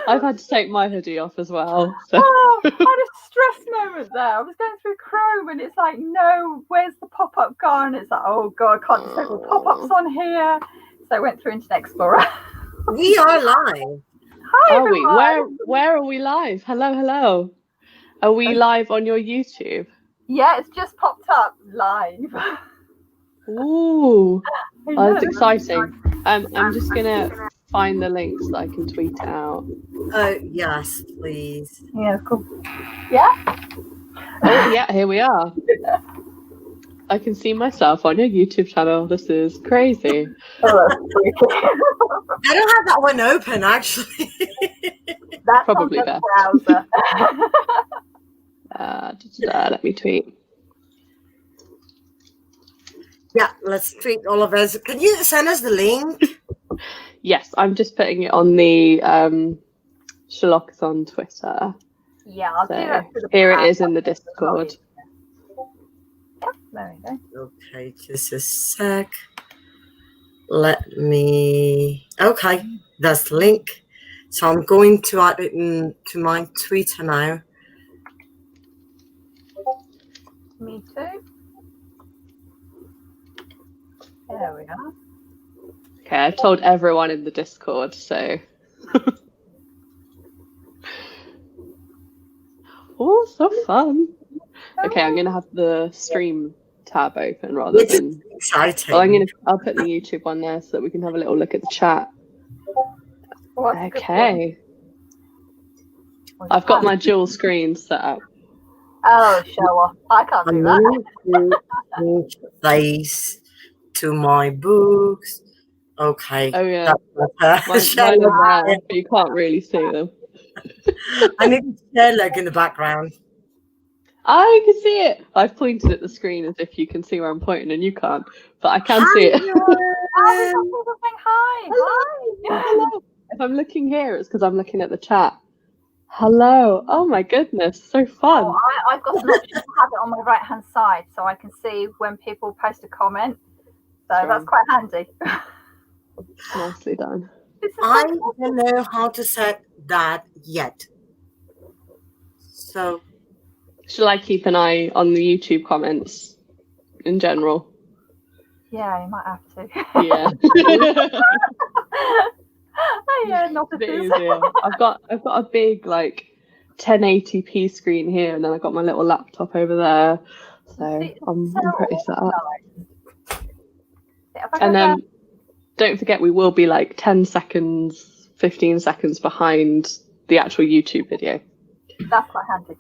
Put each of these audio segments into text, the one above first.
I've had to take my hoodie off as well. So. Oh, I had a stress moment there. I was going through Chrome and it's like, no, where's the pop-up gone? It's like, oh God, I can't disable pop-ups on here. So I went through Internet Explorer. We are live. Hi, Are we? everyone. Where are we live? Hello. Are we live on your YouTube? Yeah, it's just popped up live. Ooh, oh, that's exciting. I'm just gonna find the links that I can tweet out. Yes, please. Yeah, cool. Yeah? Oh yeah, here we are. I can see myself on your YouTube channel. This is crazy. Oh, I don't have that one open, actually. that's Probably on the best. browser. Let me tweet. Yeah, let's tweet all of us. Can you send us the link? Yes, I'm just putting it on the Sherlockathon Twitter. Yeah, I'll do that. Here it is in the Discord. Yeah, there we go. Okay, just a sec. Let me... Okay, that's the link. So I'm going to add it into my Twitter now. Me too. There we are. Okay, I've told everyone in the Discord, so... Oh, so fun. Okay, I'm going to have the stream tab open rather than... Exciting. Well, I'll put the YouTube on there so that we can have a little look at the chat. Okay. I've got my dual screen set up. Oh, show off. I can't do that. Face to my books. Okay. Oh, yeah. Mine are there, but you can't really see them. I need Sherlock in the background. I can see it. I've pointed at the screen as if you can see where I'm pointing and you can't, but I can see it. Hi. Hello. If I'm looking here, it's because I'm looking at the chat. Hello. Oh my goodness, so fun. Oh, I've got an option to have it on my right-hand side so I can see when people post a comment. So that's quite handy. Nicely done. I don't know how to set that yet. So... Shall I keep an eye on the YouTube comments in general? Yeah, you might have to. Yeah. Yeah, not a bit easier. I've got a big like 1080p screen here, and then I've got my little laptop over there, so I'm pretty set up. And then don't forget, we will be like 10 seconds, 15 seconds behind the actual YouTube video. That's quite handy.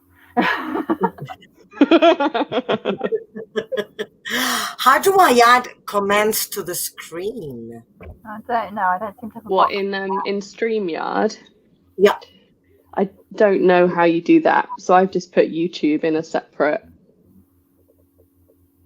How do I add comments to the screen? I don't know. I don't seem to have a What, box. in StreamYard? Yeah. I don't know how you do that. So I've just put YouTube in a separate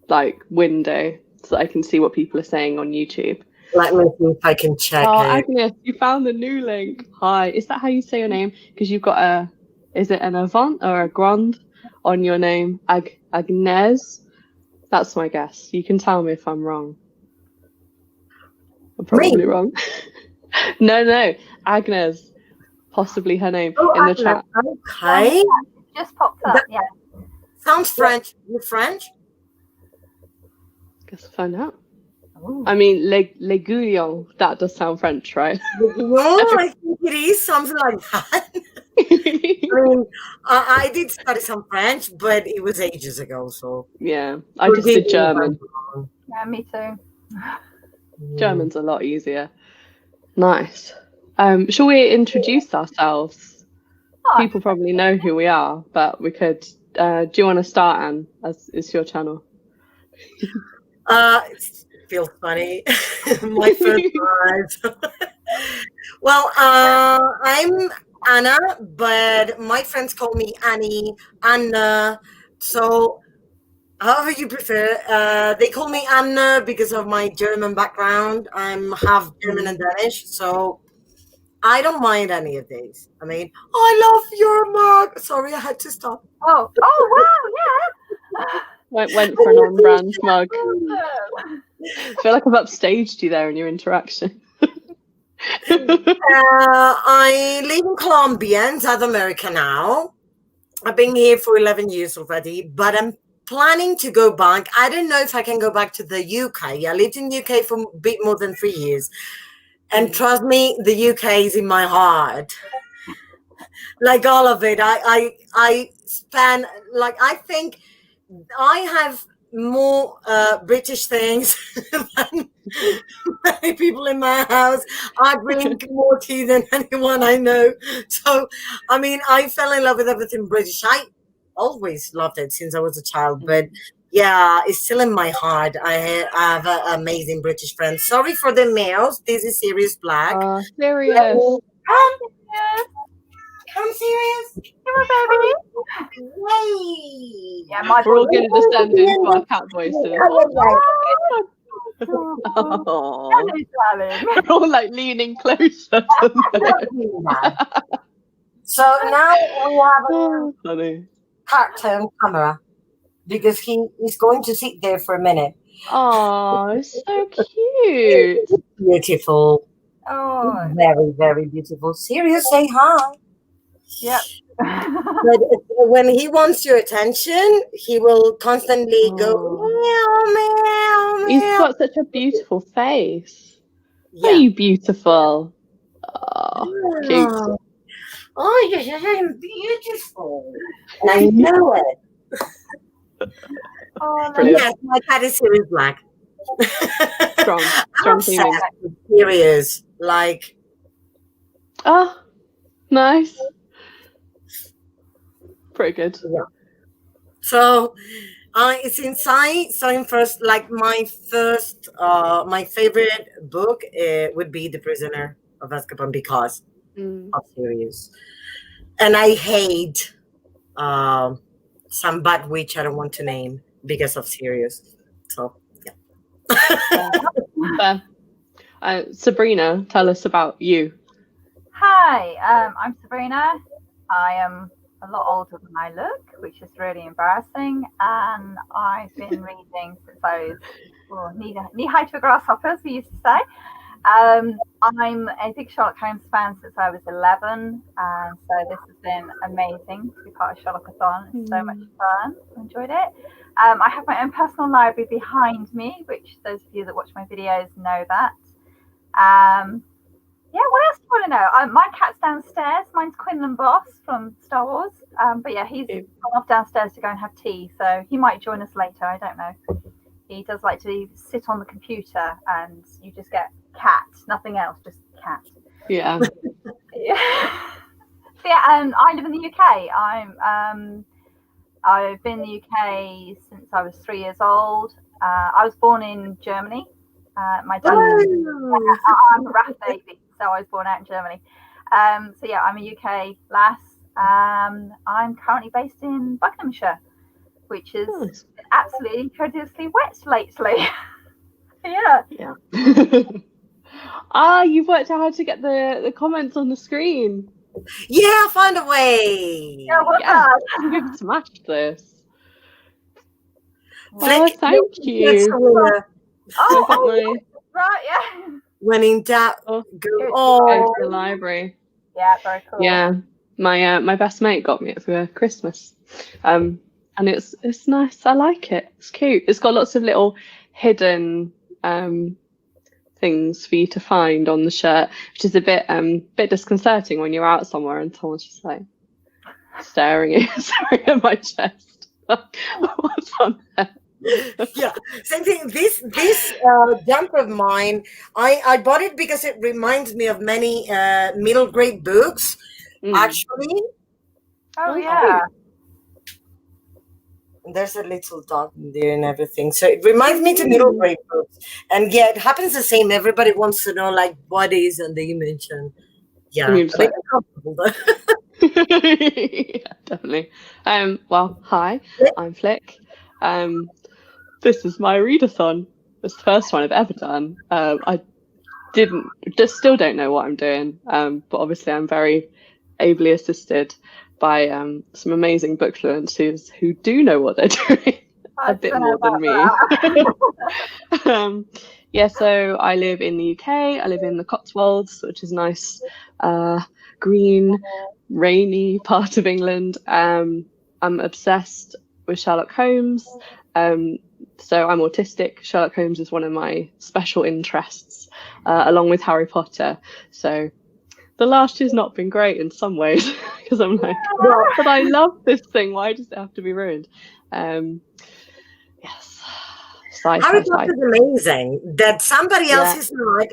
like window so that I can see what people are saying on YouTube. Let me see if I can check Oh, it. Agnes, you found the new link. Hi. Is that how you say your name? Because you've got is it an avant or a grand on your name? Agnes? That's my guess. You can tell me if I'm wrong. I'm probably wrong. No. Agnes. Possibly her name in the chat. Okay. Just popped up, yeah. Sounds French. You French? Guess we'll find out. Ooh. I mean, Le Gouillon, that does sound French, right? No, I think it is something like that. I mean, I did study some French, but it was ages ago, so... Yeah, I just did German. Yeah, me too. German's a lot easier. Nice. Shall we introduce ourselves? People probably know who we are, but we could... do you want to start, Anne, as is your channel? It feels funny. My first time. Well, I'm Anna, but my friends call me Annie, Anna. So, however you prefer. They call me Anna because of my German background. I'm half German and Danish, so I don't mind any of these. I mean, I love your mug. Sorry, I had to stop. Oh wow, yeah. Went for an on-brand mug. I feel like I've upstaged you there in your interaction. I live in Colombia in South America now. I've been here for 11 years already, but I'm planning to go back. I don't know if I can go back to the UK. I lived in the UK for a bit more than 3 years. And trust me, the UK is in my heart. Like all of it. I spend, like, I think I have more British things than many people in my house. I drink more tea than anyone I know. So, I mean, I fell in love with everything British. I always loved it since I was a child, but yeah, it's still in my heart. I have an amazing British friend. Sorry for the males. This is Sirius Black. Serious. Come, Sirius. Come on, baby. Yay. Yeah, my We're all going to descend into our cat voices. Hello, Oh, darling. we're all like leaning closer to them. So now we have a Oh, funny. part-turn camera because he is going to sit there for a minute. Oh, it's so cute. Beautiful. Oh, Very, very beautiful. Sirius, say hi. yep. But when he wants your attention, he will constantly go meow, meow, He's meow. got such a beautiful face. Yeah. Are you beautiful? Oh, cute. Oh, you're beautiful. And I know it. Oh, Brilliant. Yes, my cat is Sirius Black. Strong, I'm strong obsessed feeling. with Sirius. Like, Oh, nice. Pretty good. so it's inside. So first, like my favorite book would be The Prisoner of Azkaban because of Sirius. And I hate some bad witch I don't want to name because of Sirius. So Fair. Sabrina, tell us about you. Hi, I'm Sabrina. I am a lot older than I look, which is really embarrassing. And I've been reading since I was knee high to a grasshopper, as we used to say. I'm a big Sherlock Holmes fan since I was 11, and so this has been amazing to be part of Sherlockathon. It's so much fun. I enjoyed it. I have my own personal library behind me, which those of you that watch my videos know that. Yeah, what else do you want to know? My cat's downstairs. Mine's Quinlan Boss from Star Wars. But yeah, he's gone off downstairs to go and have tea, so he might join us later. I don't know. He does like to sit on the computer, and you just get cat, nothing else, just cat. Yeah. I live in the UK. I've been in the UK since I was 3 years old. I was born in Germany. My dad. I'm a RAF baby, so I was born out in Germany. So yeah, I'm a UK lass. I'm currently based in Buckinghamshire, which is absolutely incredibly wet lately. Yeah. You've worked out how to get the comments on the screen. yeah, I found a way. Yeah, You've smashed this. Flick, Thank you. Right, yeah. When in doubt, Go go. to the library. Yeah, very cool. Yeah, my best mate got me it for Christmas, and it's nice. I like it. It's cute. It's got lots of little hidden things for you to find on the shirt, which is a bit disconcerting when you're out somewhere and someone's just like staring at my chest. What's on there? Yeah, same thing. This jumper of mine, I bought it because it reminds me of many middle grade books. Actually, Oh yeah. There's a little dog in there and everything, so it reminds me to middle grade books. And yeah, it happens the same. Everybody wants to know like what is and the image, and yeah, Like... yeah, definitely. Well, hi, I'm Flick. This is my readathon. It's the first one I've ever done. I still don't know what I'm doing, but obviously I'm very ably assisted by some amazing bookfluencers who do know what they're doing a bit more than me. Yeah, so I live in the UK. I live in the Cotswolds, which is nice, green, rainy part of England. I'm obsessed with Sherlock Holmes. So I'm autistic. Sherlock Holmes is one of my special interests, along with Harry Potter. So the last year's not been great in some ways because I'm like, but I love this thing. Why does it have to be ruined? Yes. Harry Potter is amazing. That somebody else is not.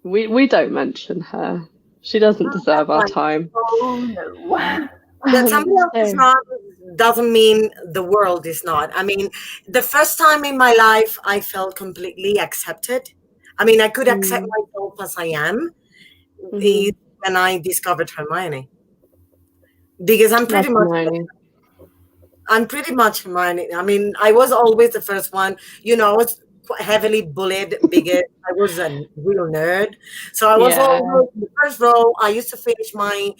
We don't mention her. She doesn't deserve our time. Oh no. That somebody else is not doesn't mean the world is not. I mean, the first time in my life I felt completely accepted. I mean, I could accept myself as I am is when I discovered Hermione. Because I'm pretty much Hermione. I mean, I was always the first one. You know, I was quite heavily bullied because I was a real nerd. So I was always in the first row. I used to finish my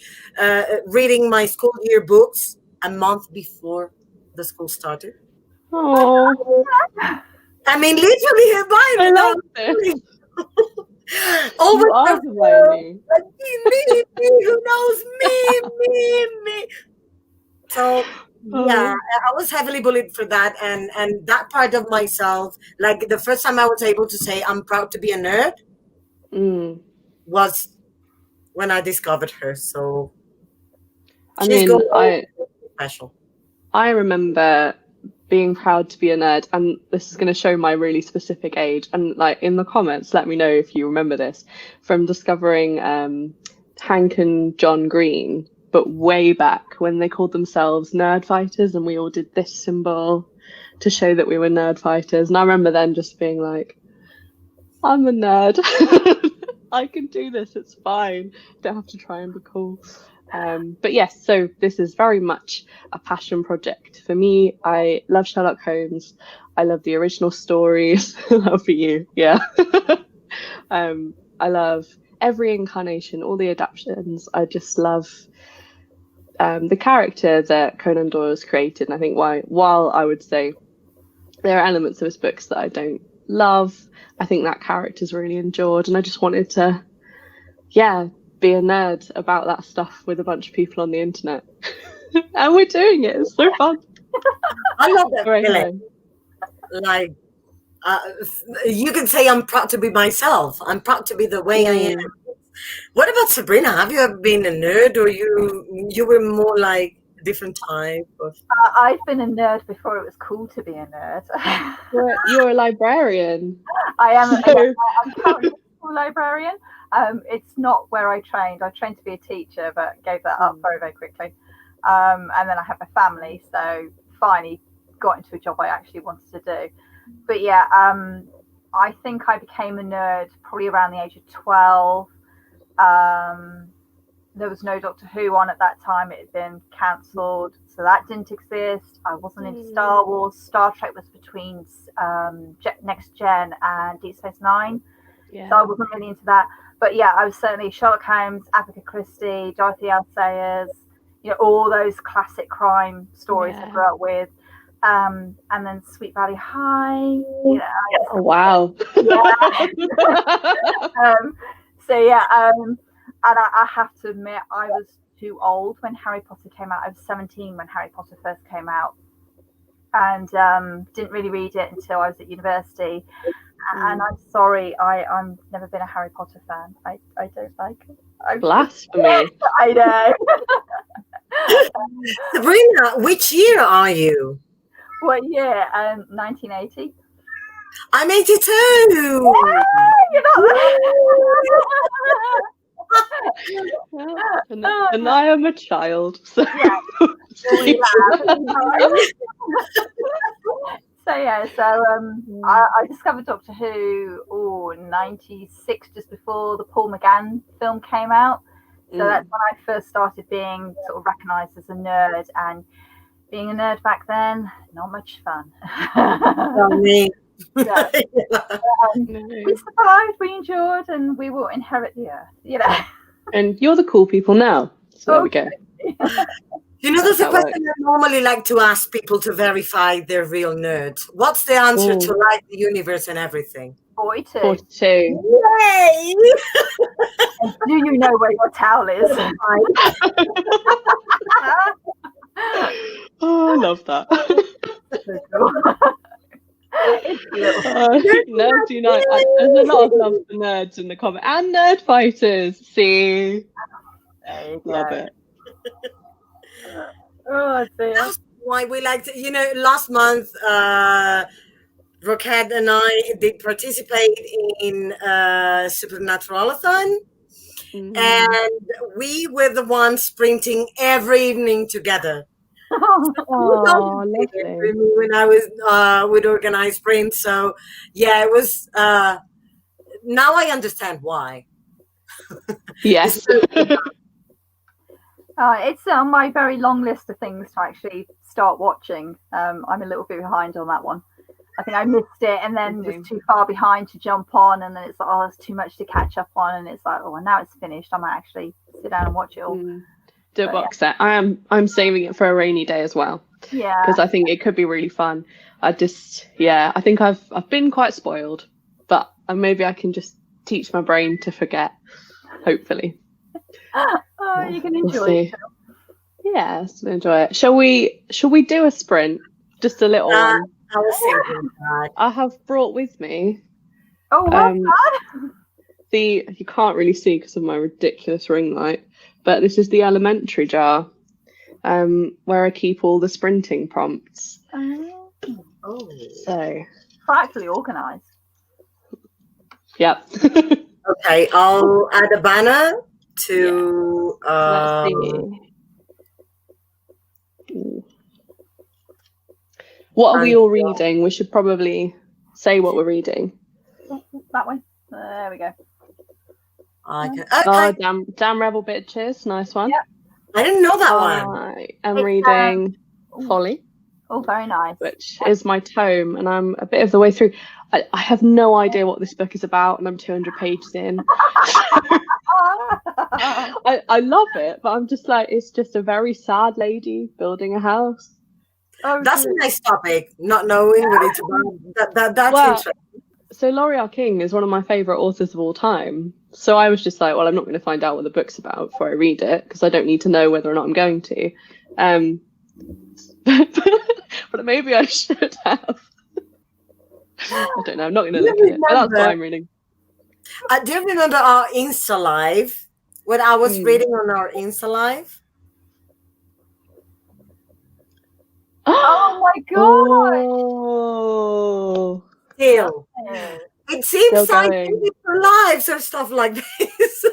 reading my school year books a month before the school started. Oh, I mean, literally, Hermione. I love this. Always You are Hermione. Me, who knows me. So yeah, I was heavily bullied for that, and that part of myself, like the first time I was able to say I'm proud to be a nerd, was when I discovered her. So she's special. I remember being proud to be a nerd, and this is going to show my really specific age. And like in the comments, let me know if you remember this from discovering Hank and John Green. But way back when they called themselves nerd fighters, and we all did this symbol to show that we were nerd fighters. And I remember then just being like, I'm a nerd. I can do this. It's fine. Don't have to try and be cool. But yes, so this is very much a passion project for me. I love Sherlock Holmes. I love the original stories. Love for you. Yeah. I love every incarnation, all the adaptations. I just love the character that Conan Doyle has created. And I think while I would say there are elements of his books that I don't love, I think that character's really endured. And I just wanted to, be a nerd about that stuff with a bunch of people on the internet. And we're doing it. It's so fun. I love that feeling. Like, you can say I'm proud to be myself. I'm proud to be the way I am. What about Sabrina? Have you ever been a nerd, or you were more like a different type of? I've been a nerd before it was cool to be a nerd. You're a librarian. I am. I'm currently a school librarian. It's not where I trained. I trained to be a teacher, but gave that up very, very quickly. And then I have a family, so finally got into a job I actually wanted to do. But yeah, I think I became a nerd probably around the age of 12. There was no Doctor Who on at that time. It had been cancelled, so that didn't exist. I wasn't into Star Wars. Star Trek was between Next Gen and Deep Space Nine, so I wasn't really into that. But yeah, I was certainly Sherlock Holmes, Agatha Christie, Dorothy L. Sayers, all those classic crime stories I grew up with. And then Sweet Valley High. Oh wow. And I have to admit, I was too old when Harry Potter came out. I was 17 when Harry Potter first came out, and didn't really read it until I was at university. And I'm sorry, I've never been a Harry Potter fan. I don't like it. Blasphemy. I know. Sabrina, which year are you? What year? 1980. I'm 82. Yeah, and I am a child. So, I discovered Doctor Who in 96, just before the Paul McGann film came out. So that's when I first started being sort of recognised as a nerd, and being a nerd back then, not much fun. We survived, we endured, and we will inherit the earth, And you're the cool people now. So there we go. There's a question I normally like to ask people to verify they're real nerds. What's the answer to life, the universe, and everything? 42. 42. Yay! And do you know where your towel is? Oh, I love that. So cool. It's little. Nerds unite. There's a lot of love for nerds in the comment and nerd fighters. See, There you love go. it. Oh dear. That's why we like to, last month, Roquette and I did participate in Supernaturalathon, and we were the ones sprinting every evening together. Oh, lovely. When I was with organized sprint, so yeah, it was. Now I understand why. Yes. It's on my very long list of things to actually start watching. I'm a little bit behind on that one. I think I missed it and then was too far behind to jump on, and then it's like, oh, there's too much to catch up on, and it's like, oh, now it's finished. I might actually sit down and watch it all. Do a box set. I'm saving it for a rainy day as well. Yeah. Because I think it could be really fun. I think I've been quite spoiled, but maybe I can just teach my brain to forget. Hopefully. Oh, you can enjoy it. Yes, enjoy it. Shall we do a sprint? Just a little one. I was thinking that. I have brought with me. Oh, what's that? You can't really see because of my ridiculous ring light, but this is the elementary jar, where I keep all the sprinting prompts. Oh. So. Practically organised. Yep. Okay, I'll add a banner to. Let's see. What are we all reading? We should probably say what we're reading. That way. There we go. Okay. Oh, damn rebel bitches. Nice one. Yep. I didn't know that one. I am reading Folly. Oh, very nice. Which is my tome, and I'm a bit of the way through. I have no idea what this book is about, and I'm 200 pages in. I love it, but I'm just like, it's just a very sad lady building a house. Oh, that's a nice topic, not knowing what it's about. That's interesting. So L'Oreal King is one of my favourite authors of all time. So I was just like, well, I'm not going to find out what the book's about before I read it, because I don't need to know whether or not I'm going to. But maybe I should have. I don't know. I'm not going to look at it. But that's what I'm reading. Do you remember our Insta Live? What I was reading on our Insta Live? Oh my god! Oh. Still. It seems like people lives or stuff like this.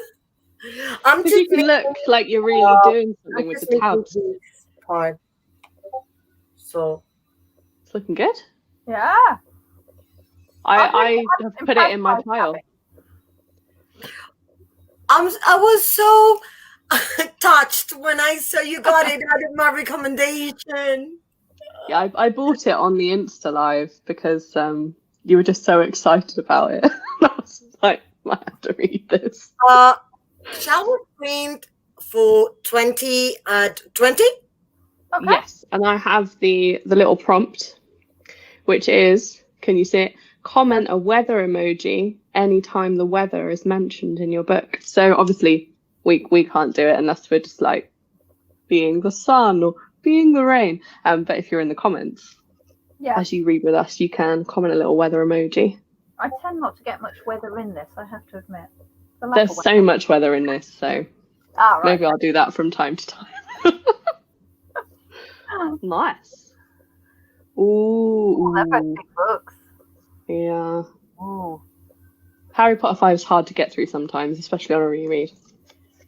You can look like you're really doing something with the tabs. Part. So it's looking good. Yeah. I have put it in my pile. I was so touched when I saw you got it out of my recommendation. Yeah, I bought it on the Insta Live because you were just so excited about it. I was like, I have to read this. Shall we print for 20 at 20? Okay. Yes, and I have the little prompt, which is, can you see it? Comment a weather emoji anytime the weather is mentioned in your book. So obviously we can't do it unless we're just like being the sun or being the rain. But if you're in the comments, as you read with us, you can comment a little weather emoji. I tend not to get much weather in this, I have to admit. There's so much weather in this, so maybe I'll do that from time to time. Nice. Ooh. They're both big books. Yeah. Ooh. Harry Potter 5 is hard to get through sometimes, especially on a reread.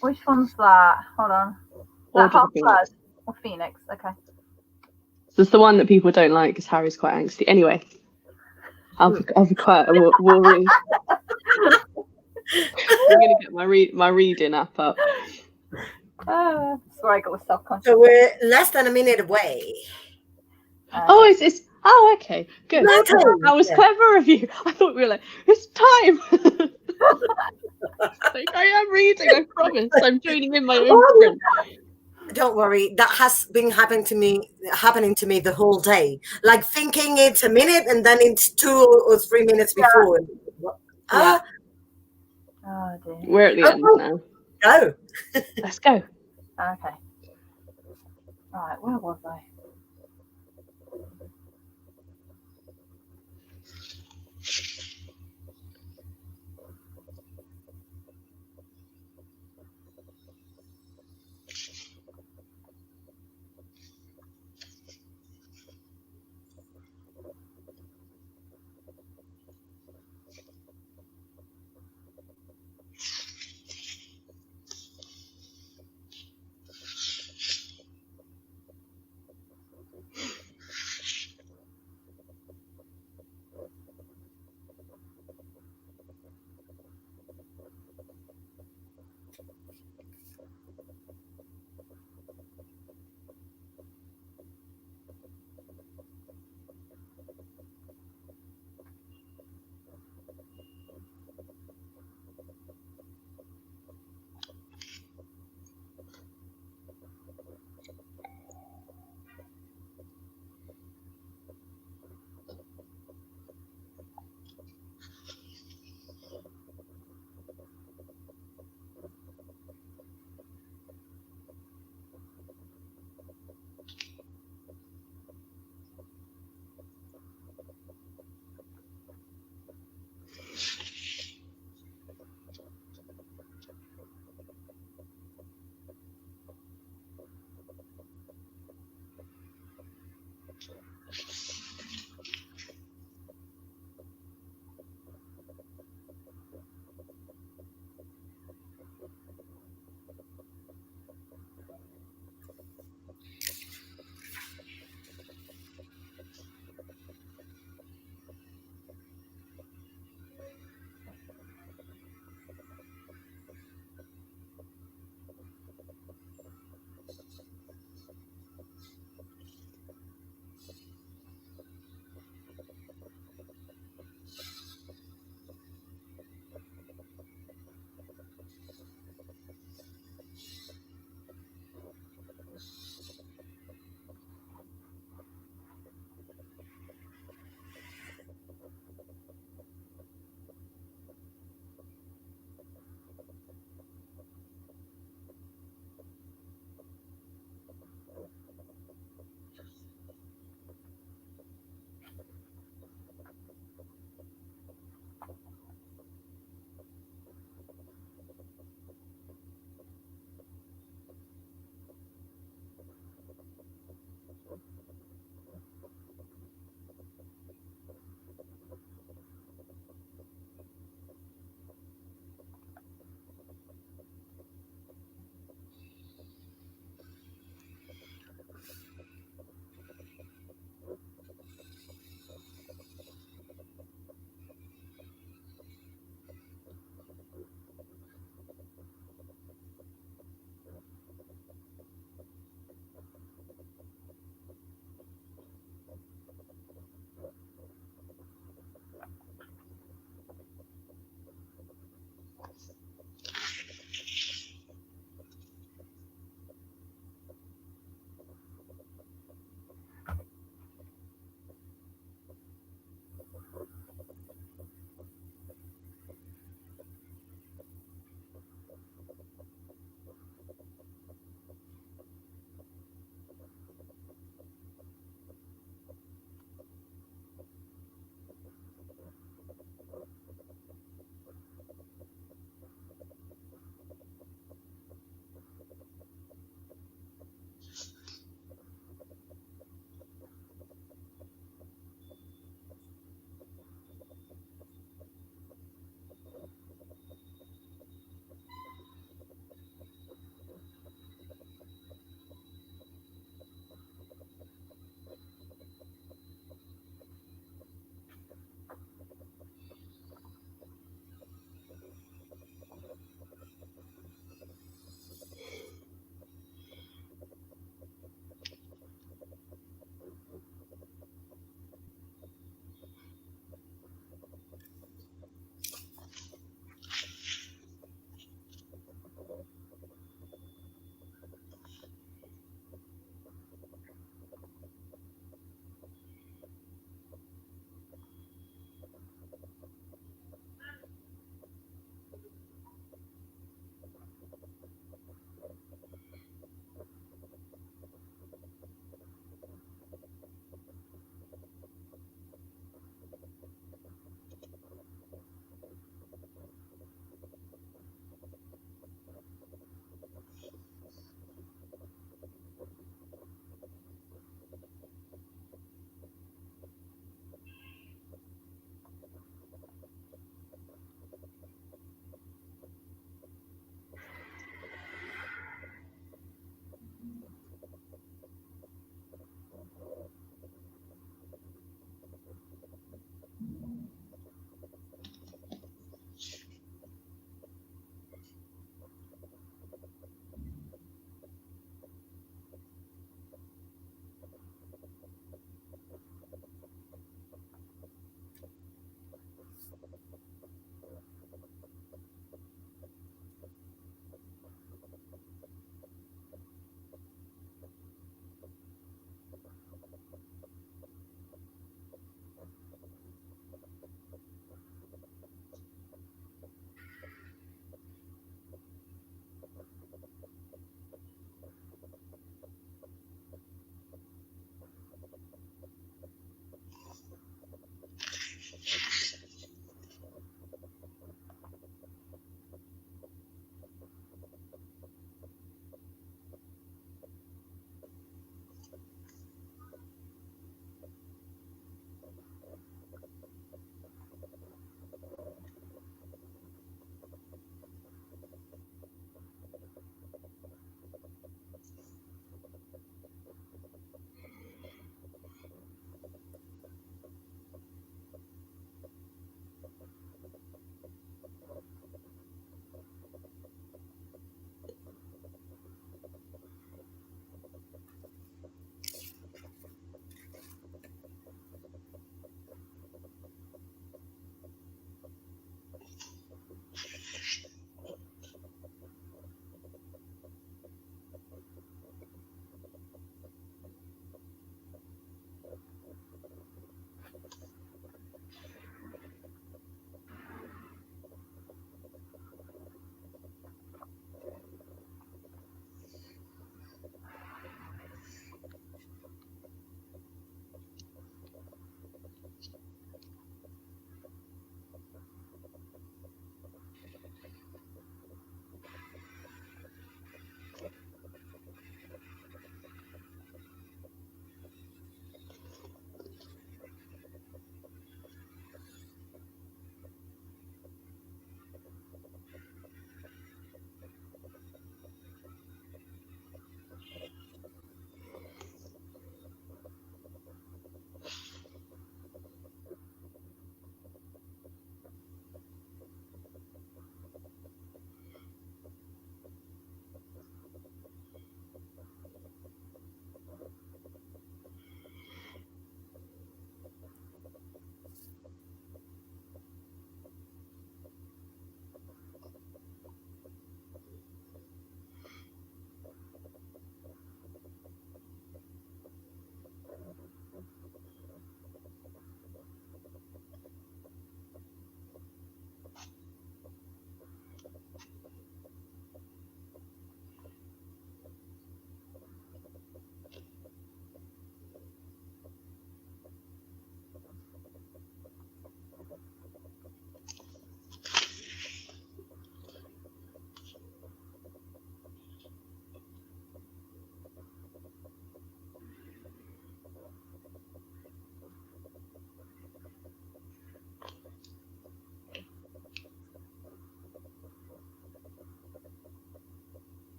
Which one's that? Hold on. Half-Blood or Phoenix? Okay. So it's the one that people don't like because Harry's quite angsty. Anyway, I'll be quiet. We'll read. I'm gonna get my reading app up. Sorry, I got self-conscious. So we're less than a minute away. It's okay, good. That was clever of you. I thought we were like, it's time. Like, I am reading, I promise. I'm joining in my own sprint. Don't worry, that has been happening to me the whole day. Like thinking it's a minute and then it's 2 or 3 minutes before. Yeah. Oh dear. We're at the end now. Go. Let's go. Okay. Right, where was I?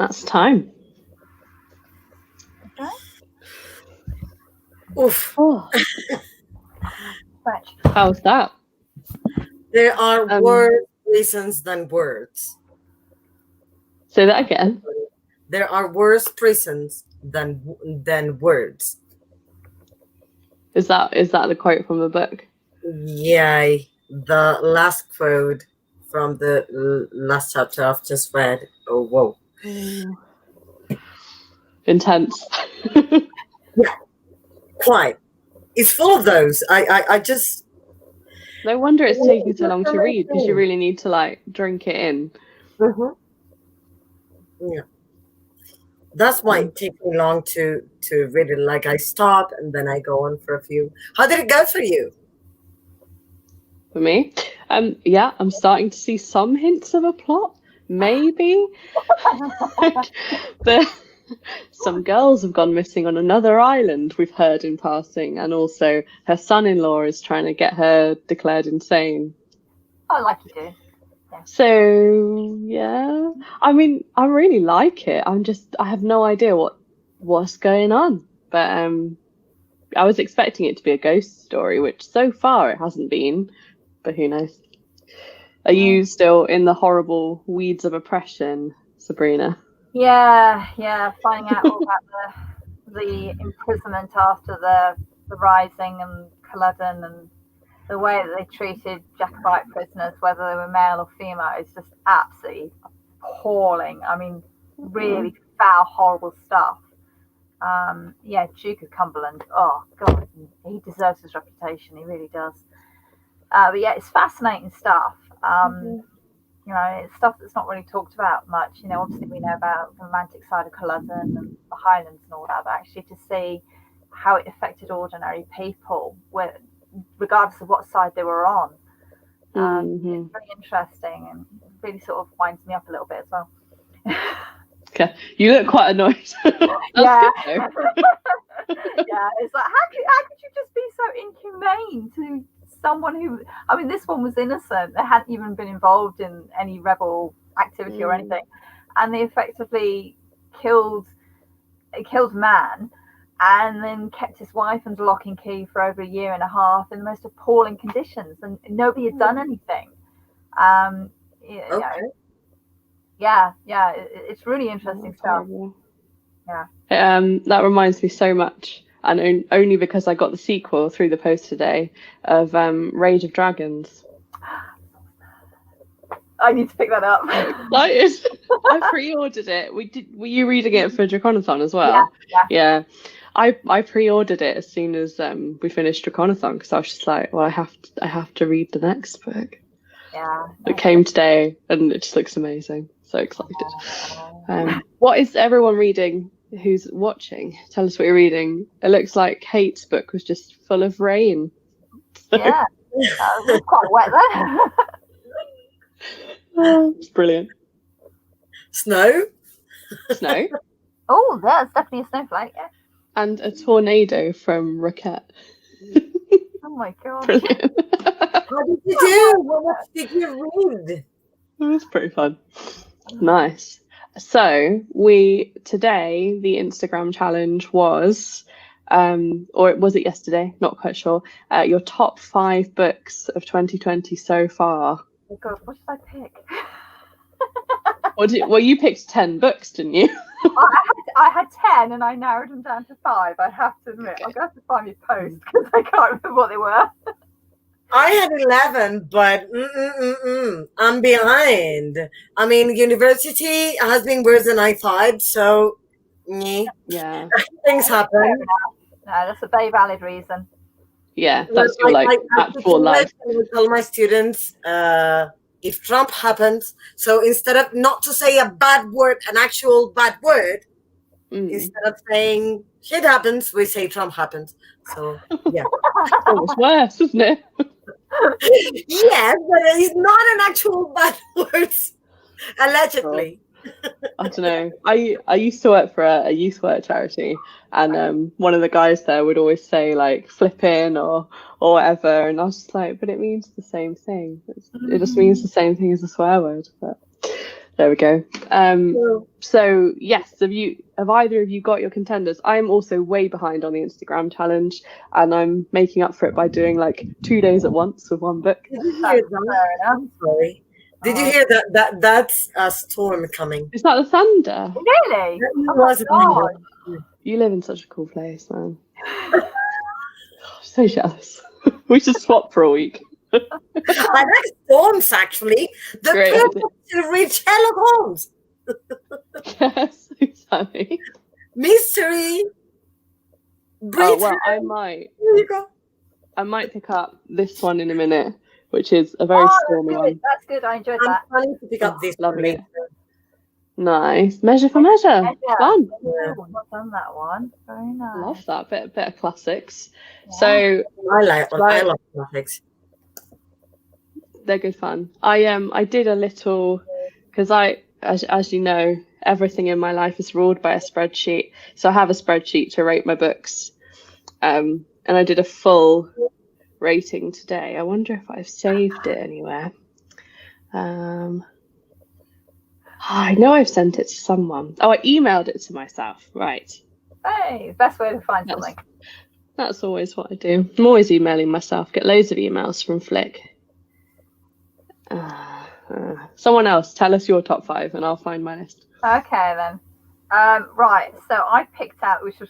That's time. Okay. Oof. Oh, French. how's that? There are worse prisons than words. Say that again. There are worse prisons than words. Is that the quote from the book? Yeah, the last quote from the last chapter I've just read. Oh, whoa. Ooh. Intense. Yeah, quite. It's full of those. I just. No wonder it's taking so long to read, because you really need to like drink it in. Mm-hmm. Yeah. That's why it takes me long to read it. Like I stop and then I go on for a few. How did it go for you? For me, yeah, I'm starting to see some hints of a plot. Maybe. Some girls have gone missing on another island, we've heard in passing, and also her son-in-law is trying to get her declared insane. Oh, like you do. Yeah. So yeah, I mean, I really like it. I have no idea what's going on, but I was expecting it to be a ghost story, which so far it hasn't been, but who knows? Are you still in the horrible weeds of oppression, Sabrina? Yeah. Finding out all about the imprisonment after the rising and Culloden, and the way that they treated Jacobite prisoners, whether they were male or female, is just absolutely appalling. I mean, really foul, horrible stuff. Yeah, Duke of Cumberland. Oh God, he deserves his reputation. He really does. But yeah, it's fascinating stuff. You know, it's stuff that's not really talked about much. You know, obviously we know about the romantic side of Culloden and the Highlands and all that, but actually to see how it affected ordinary people, regardless of what side they were on, it's really interesting and really sort of winds me up a little bit as well. Okay, you look quite annoyed. Yeah. Yeah, it's like how could you just be so inhumane to someone who, I mean, this one was innocent. They hadn't even been involved in any rebel activity or anything, and they effectively killed man, and then kept his wife under lock and key for over a year and a half in the most appalling conditions, and nobody had done anything. You know, yeah, it's really interesting stuff. Terrible. Yeah. That reminds me so much, and only because I got the sequel through the post today, of Rage of Dragons. I need to pick that up. I pre-ordered it. Were you reading it for Draconathon as well? Yeah. I pre-ordered it as soon as we finished Draconathon, because I was just like, well, I have to read the next book. Yeah. It came today, and it just looks amazing. So excited. What is everyone reading who's watching? Tell us what you're reading. It looks like Kate's book was just full of rain. So. Yeah, it was quite wet there. It's brilliant. Snow? Oh, there's definitely a snowflake. Yeah. And a tornado from Roquette. Oh my God. Brilliant. How did you do? What did you read? It was pretty fun. Nice. So today the Instagram challenge was, or was it yesterday? Not quite sure. Your top 5 books of 2020 so far. Oh God, what should I pick? Well, you picked 10 books, didn't you? I had 10 and I narrowed them down to 5. I have to admit, I'm going to have to find my post because I can't remember what they were. I had 11, but I'm behind. I mean, university has been worse than I thought, so yeah, things happen. No, that's a very valid reason. Yeah, that's your actual life. I tell my students, if Trump happens, so instead of not to say a bad word, an actual bad word, instead of saying shit happens, we say Trump happens. So yeah, it's worse, isn't it? Yes, but it's not an actual bad word, allegedly. I don't know. I used to work for a youth work charity, and one of the guys there would always say like flipping or whatever, and I was just like, but it means the same thing. It just means the same thing as a swear word. But There we go. So yes, have either of you got your contenders? I'm also way behind on the Instagram challenge, and I'm making up for it by doing like 2 days at once with one book. Did you hear that? I'm sorry. Did you hear that? That's a storm coming. Is that the thunder? Really? That was God. You live in such a cool place, man. So jealous. We should swap for a week. I like storms, actually. The Great perfect to read Sherlock Holmes. Yes, exactly. Mystery. Well, I might pick up this one in a minute, which is a very stormy one. That's good. I enjoyed that. I'm planning to pick up this Lovely. later. Nice. Measure for measure. Fun. Yeah, I've not done that one. Very nice. Love that. Bit of classics. Yeah. So I love graphics. They're good fun. I did a little, because as you know, everything in my life is ruled by a spreadsheet. So I have a spreadsheet to rate my books, and I did a full rating today. I wonder if I've saved it anywhere. I know I've sent it to someone. Oh, I emailed it to myself. Right. Hey, best way to find something. That's always what I do. I'm always emailing myself. Get loads of emails from Flick. Someone else, tell us your top 5 and I'll find my list. Okay, then. Right, so I picked out, which was,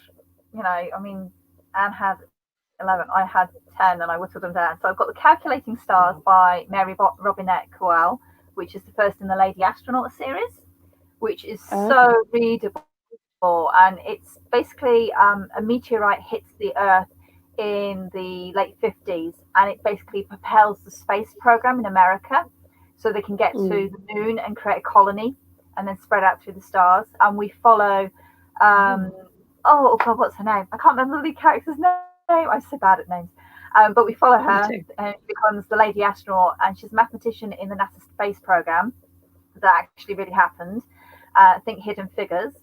I mean, Anne had 11, I had 10, and I whittled them down. So I've got The Calculating Stars by Mary Robinette Kowal, which is the first in the Lady Astronaut series, which is so readable. And it's basically a meteorite hits the Earth in the late 50s, and it basically propels the space program in America so they can get to the moon and create a colony and then spread out through the stars. And we follow oh god, what's her name? I can't remember the character's name. I'm so bad at names. But we follow her, and she becomes the Lady Astronaut, and she's a mathematician in the NASA space program. That actually really happened. I think Hidden Figures.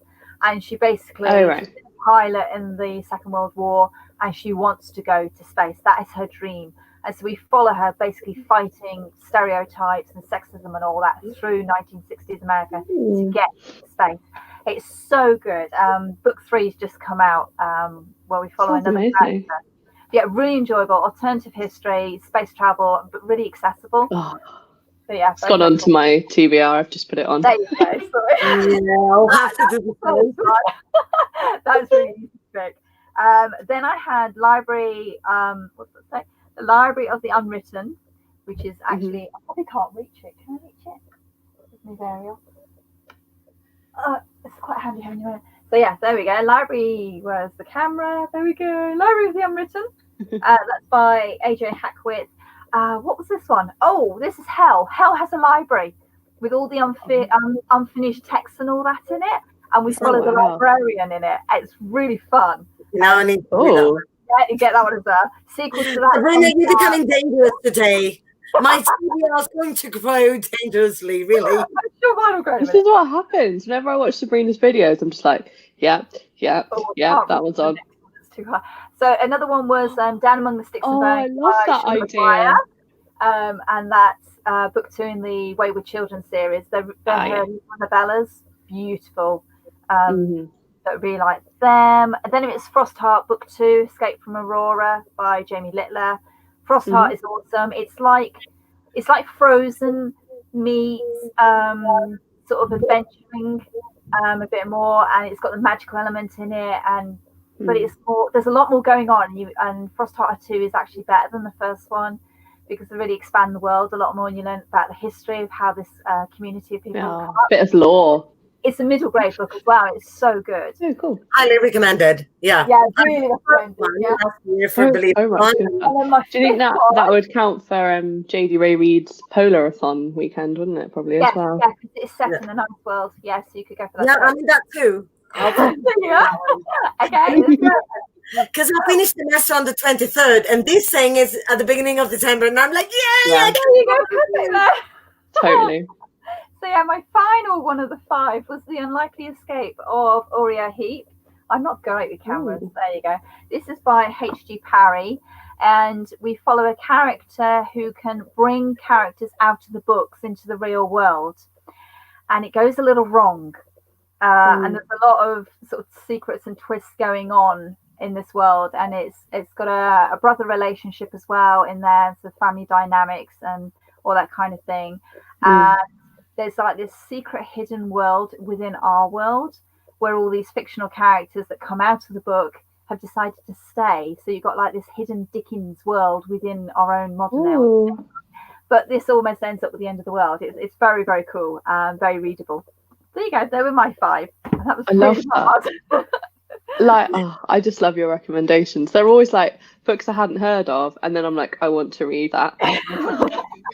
And she basically she's a pilot in the Second World War, and she wants to go to space. That is her dream. And so we follow her basically fighting stereotypes and sexism and all that through 1960s America to get to space. It's so good. Book 3's just come out, where we follow another character. Yeah, really enjoyable. Alternative history, space travel, but really accessible. So yeah, it's gone onto my TBR. I've just put it on. There you go. Sorry. I'll have to do the That was really easy to pick. Then I had Library. What's it say? The Library of the Unwritten, which is actually I probably can't reach it. Can I reach it? Move Ariel. It's quite handy having you. So yeah, there we go. Library. Where's the camera? There we go. Library of the Unwritten. That's by AJ Hackwith. What was this one? Oh, this is Hell. Hell has a library with all the unfinished texts and all that in it, and we follow the librarian in it. It's really fun. Now I need to get that one as a sequel to that. Sabrina, you're becoming dangerous today. My TBR is going to grow dangerously, really. I'm sure mine will grow. This is what happens whenever I watch Sabrina's videos. I'm just like, that one's on. It's too hard. So another one was Down Among the Sticks and Bones. I love that idea. And that's book 2 in the Wayward Children series. They're novellas, beautiful. So really like them. And then it's Frostheart book 2, Escape from Aurora by Jamie Littler. Frostheart is awesome. It's like Frozen meets sort of adventuring a bit more, and it's got the magical element in it, and but it's more. There's a lot more going on. And Frostheart 2 is actually better than the first one because they really expand the world a lot more, and you learn about the history of how this community of people come up. Bit of lore. It's a middle grade book as well. It's so good. Oh, cool. Highly recommended. Yeah. Yeah, really recommended. Yeah. Do you think that would count for JD Ray Reid's Polarathon weekend, wouldn't it? Probably as well. Yeah, because it's set in a nice world. Yes, so you could go for that. Yeah, I mean that too. Yeah. Okay. Because I finished the semester on the 23rd, and this thing is at the beginning of December, and I'm like, there you go, perfect there. Totally. So yeah, my final one of the 5 was The Unlikely Escape of Uriah Heep. I'm not great with cameras. There you go. This is by H.G. Parry, and we follow a character who can bring characters out of the books into the real world. and it goes a little wrong. And there's a lot of sort of secrets and twists going on in this world, and it's got a brother relationship as well in there, so family dynamics and all that kind of thing. And there's like this secret hidden world within our world where all these fictional characters that come out of the book have decided to stay. So you've got like this hidden Dickens world within our own modern era. But this almost ends up with the end of the world. It's very, very cool and very readable. There you go. They were my 5. That was really hard. Like, I just love your recommendations. They're always like books I hadn't heard of, and then I'm like, I want to read that.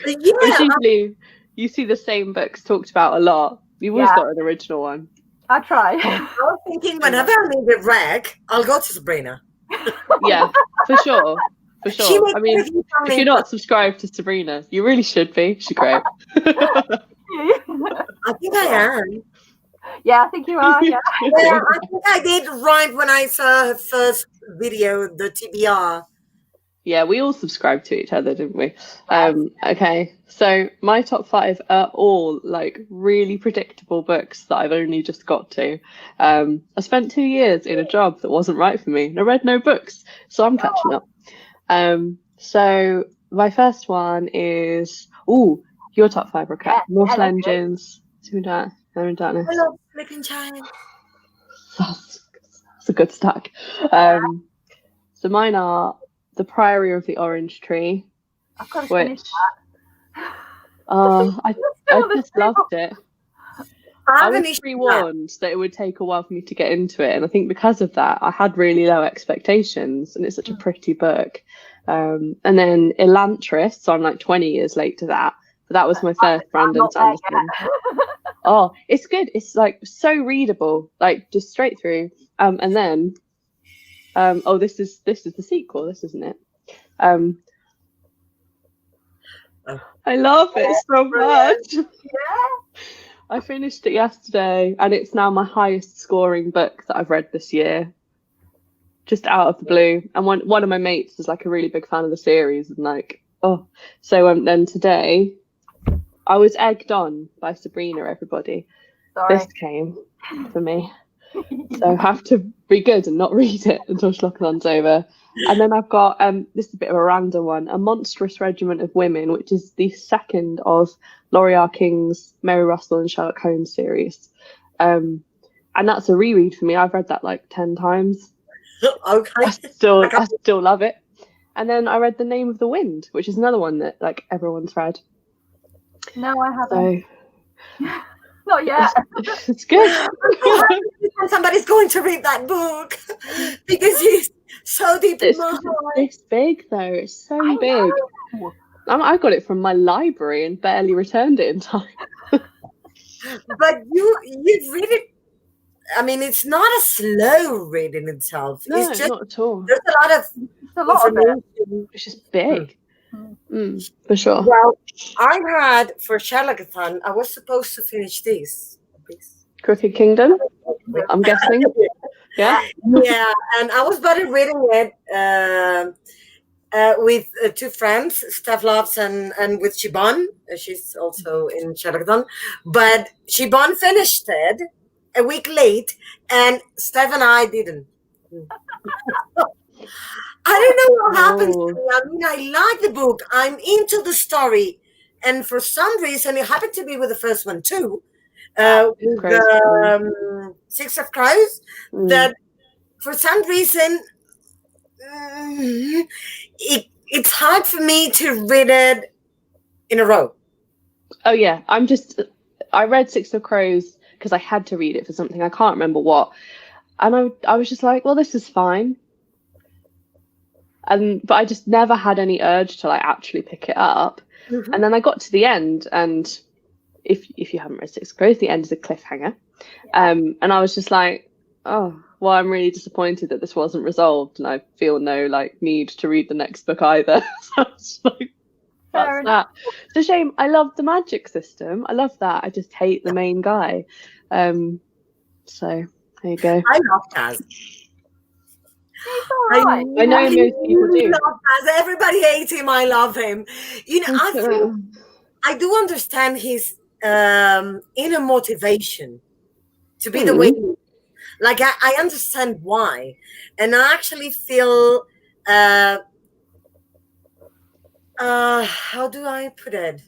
It's usually you see the same books talked about a lot. You've always got an original one. I try. I was thinking whenever I need a rag, I'll go to Sabrina. Yeah, for sure. For sure. I mean, if you're not subscribed to Sabrina, you really should be. She's great. I think I am. Yeah, I think you are. Yeah. Yeah, I think I did right when I saw her first video, the TBR. Yeah, we all subscribed to each other, didn't we? Okay, so my top 5 are all like really predictable books that I've only just got to. I spent 2 years in a job that wasn't right for me, and I read no books, so I'm catching up. So my first one is your top 5, Raquel. Mortal Engines, Darkness. I love Flipping Child. That's a good stack. So mine are The Priory of the Orange Tree. I've got to finish that. I just loved it. I was pre-warned that it would take a while for me to get into it, and I think because of that, I had really low expectations, and it's such a pretty book. And then Elantris, so I'm like 20 years late to that, but that was my first Brandon Sanderson. It's good. It's like so readable, like just straight through. And then, this is the sequel. This isn't it. I love it so much. Yeah. I finished it yesterday, and it's now my highest scoring book that I've read this year. Just out of the blue. And one of my mates is like a really big fan of the series, and like, so then today I was egged on by Sabrina, everybody. Sorry. This came for me. So I have to be good and not read it until Sherlockathon's over. And then I've got, this is a bit of a random one, A Monstrous Regiment of Women, which is the second of Laurie R. King's Mary Russell and Sherlock Holmes series. And that's a reread for me. I've read that like 10 times. Okay. I still love it. And then I read The Name of the Wind, which is another one that like everyone's read. No, I haven't. So, not yet. It's good. Somebody's going to read that book because he's so deep in my heart. It's big though. It's so big. I got it from my library and barely returned it in time. But you read it. I mean, it's not a slow read in itself. No, it's just, not at all. There's a lot of it. It's just big. For sure. Well, I had for Sherlockathon, I was supposed to finish this. Crooked Kingdom, I'm guessing. Yeah. Yeah, and I was about reading it with 2 friends, Steph Loves and with Siobhan. She's also in Sherlockathon. But Siobhan finished it a week late, and Steph and I didn't. I don't know what happens to me. I mean, I like the book. I'm into the story. And for some reason, it happened to be with the first one too. With the 6 of Crows. That for some reason, it's hard for me to read it in a row. Oh, yeah. I read 6 of Crows because I had to read it for something. I can't remember what. And I was just like, well, this is fine. But I just never had any urge to like actually pick it up. And then I got to the end, and if you haven't read 6 Crows, the end is a cliffhanger. And I was just like, oh, well, I'm really disappointed that this wasn't resolved, and I feel no like need to read the next book either. So I was like, that's that. It's a shame. I love the magic system. I love that. I just hate the main guy. So there you go. I love Taz. I know most people do. Everybody hates him. I love him. You know, I do understand his inner motivation to be the way he is. Like I understand why, and I actually feel how do I put it?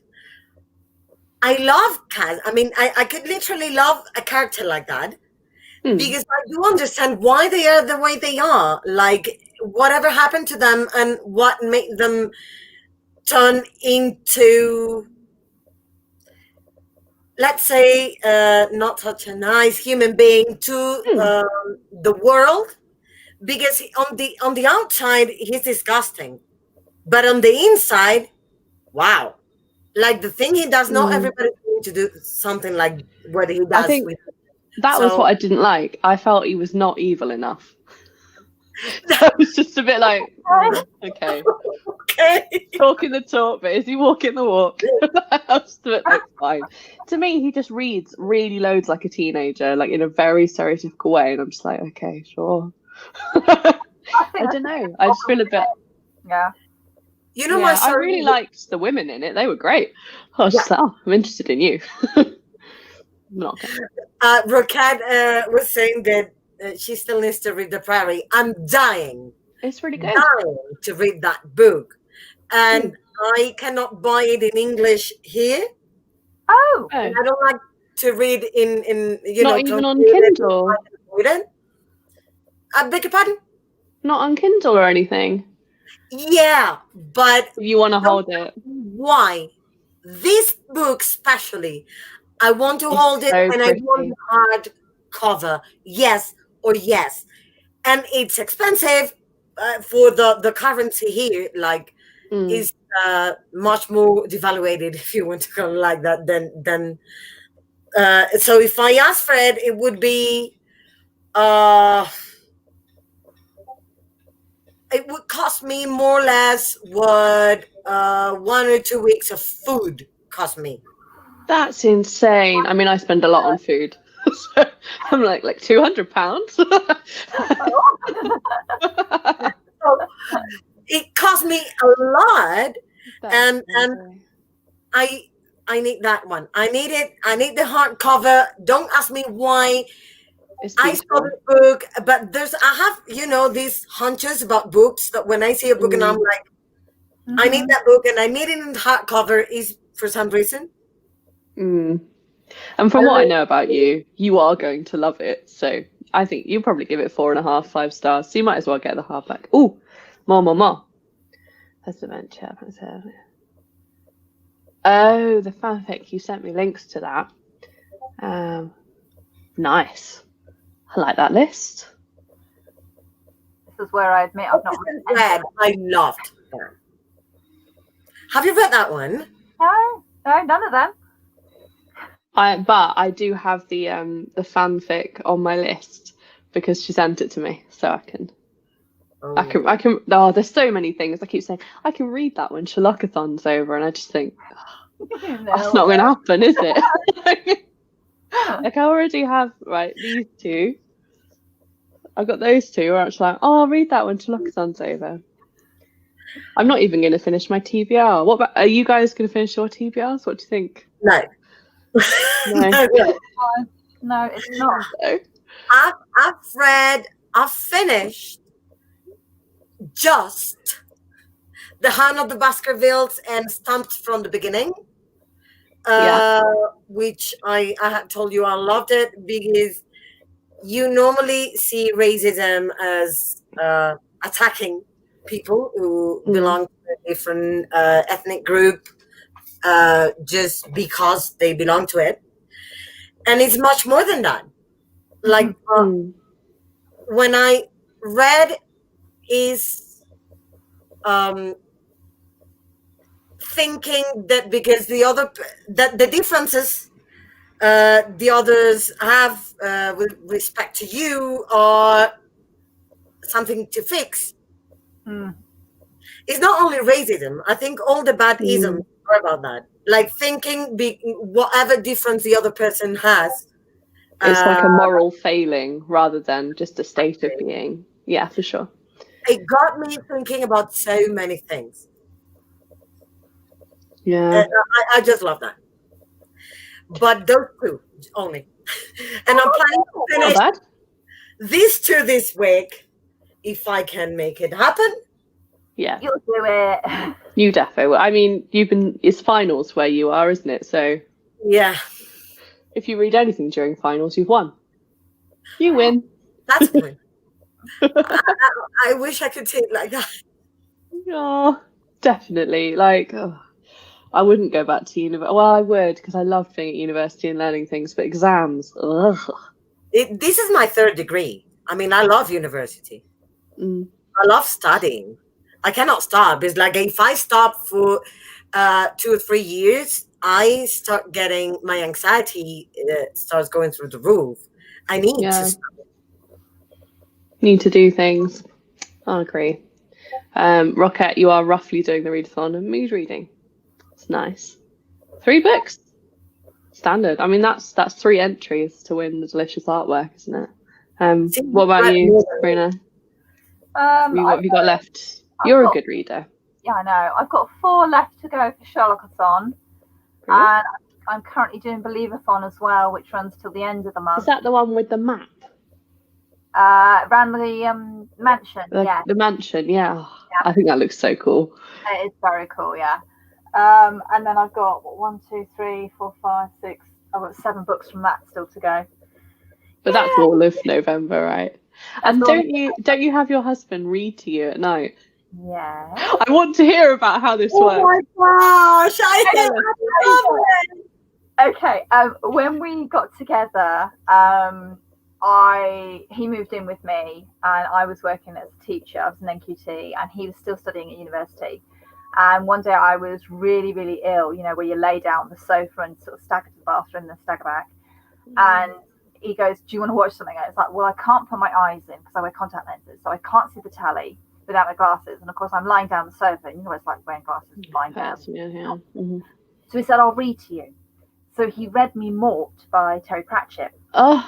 I love cats. I mean, I could literally love a character like that because I do understand why they are the way they are. Like whatever happened to them and what made them turn into, let's say, not such a nice human being to the world. Because on the outside he's disgusting, but on the inside, wow! Like the thing he does, not everybody's going to do something like what he does. I think that was what I didn't like. I felt he was not evil enough. So it was just a bit like, okay, talking the talk, but is he walking the walk? I was a bit like, fine. To me, he just reads really loads like a teenager, like in a very stereotypical way, and I'm just like, okay, sure. I don't know. I just feel a bit. Yeah. You know, I really liked the women in it. They were great. I was just like, oh, I'm interested in you. Not okay. Rokat was saying that she still needs to read The Prairie. I'm dying. It's really good. Dying to read that book, and I cannot buy it in English here. Oh. I don't like to read in not even on Kindle. I beg your pardon? Not on Kindle or anything. Yeah, but you want to hold it. Why? This book especially, I want to hold it, and I want hard cover. Yes or yes. And it's expensive for the currency here, like is much more devaluated, if you want to call it like that, than so if I ask for it, it would be it would cost me more or less what 1 or 2 weeks of food cost me. That's insane. I mean, I spend a lot on food. So I'm like £200. It cost me a lot. And I need that one. I need it. I need the hardcover. Don't ask me why. I saw the book, but I have, these hunches about books that when I see a book and I'm like, I need that book and I need it in hardcover is for some reason. And from what I know about you, you are going to love it. So I think you'll probably give it 4.5, 5 stars. So you might as well get the hardback. Oh, more. That's adventure. Oh, the fanfic. You sent me links to that. Nice. I like that list. This is where I admit I've not read. I loved her. Have you read that one? No, none of them. But I do have the fanfic on my list because she sent it to me, so I can. I can. Oh, there's so many things. I keep saying I can read that when Sherlockathon's over, and I just think that's not going to happen, is it? Like I already have these two. I've got those two. Where I'm just like, oh, I'll read that when Sherlockathon's over. I'm not even going to finish my TBR. What about? Are you guys going to finish your TBRs? What do you think? No. No, it's not. I've finished just The Hand of the Baskervilles and Stamped from the Beginning, which I had told you I loved it because you normally see racism as attacking people who belong to a different ethnic group just because they belong to it. And it's much more than that. Like when I read is thinking that because that the differences the others have with respect to you are something to fix. It's not only racism. I think all the bad isms are about that. Like thinking whatever difference the other person has. It's like a moral failing rather than just a state of being. Yeah, for sure. It got me thinking about so many things. Yeah. I just love that. but those two only. And I'm planning to Not finish bad. these two this week if I can make it happen. Yeah, You'll do it. you defo will. I mean, it's finals where you are, isn't it? So Yeah, if you read anything during finals, you've won. You win. that's good. I wish I could say it like that. Yeah, definitely. Like, I wouldn't go back to university. Well, I would because I loved being at university and learning things, but exams, ugh. This is my third degree. I mean, I love university. Mm. I love studying. I cannot stop. It's like if I stop for 2 or 3 years, I start getting my anxiety starts going through the roof. I need Yeah. to stop. Need to do things. I agree. Rocket, you are roughly doing the readathon and mood reading. It's nice. 3 books. Standard. I mean, that's 3 entries to win the delicious artwork, isn't it? What about you, Sabrina? What have you got left? You're a good reader. Yeah, I know. I've got 4 left to go for Sherlockathon. Brilliant. And I'm currently doing Believeathon as well, which runs till the end of the month. Is that the one with the map? Around the mansion, yeah. The mansion, yeah. Yeah. I think that looks so cool. It is very cool, yeah. And then I've got 1, 2, 3, 4, 5, 6. I've got 7 books from that still to go. But that's all of November, right? And don't you have your husband read to you at night? Yeah. I want to hear about how this works. Oh my gosh! I love it. Okay. When we got together, he moved in with me, and I was working as a teacher. I was an NQT, and he was still studying at university. And one day I was really, really ill. You know, where you lay down on the sofa and sort of stagger to the bathroom and then stagger back. And he goes, "Do you want to watch something?" And it's like, well, I can't put my eyes in because I wear contact lenses, so I can't see the telly without my glasses. And of course, I'm lying down on the sofa. And you know what it's like wearing glasses, lying down. Yeah. Mm-hmm. So he said, "I'll read to you." So he read me Mort by Terry Pratchett. Oh,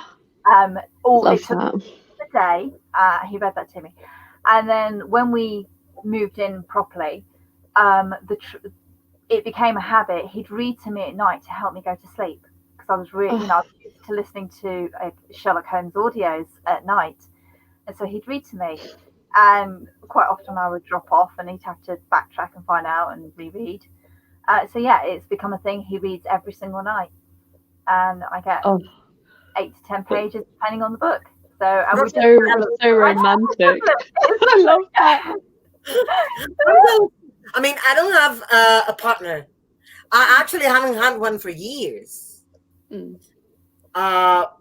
It took a day. He read that to me, and then when we moved in properly, it became a habit. He'd read to me at night to help me go to sleep because I was really, I was used to listening to Sherlock Holmes audios at night, and so he'd read to me, and quite often I would drop off, and he'd have to backtrack and find out and reread. So yeah, it's become a thing. He reads every single night, and I get 8 to 10 pages depending on the book. So so romantic. I love that. I mean, I don't have a partner. I actually haven't had one for years. But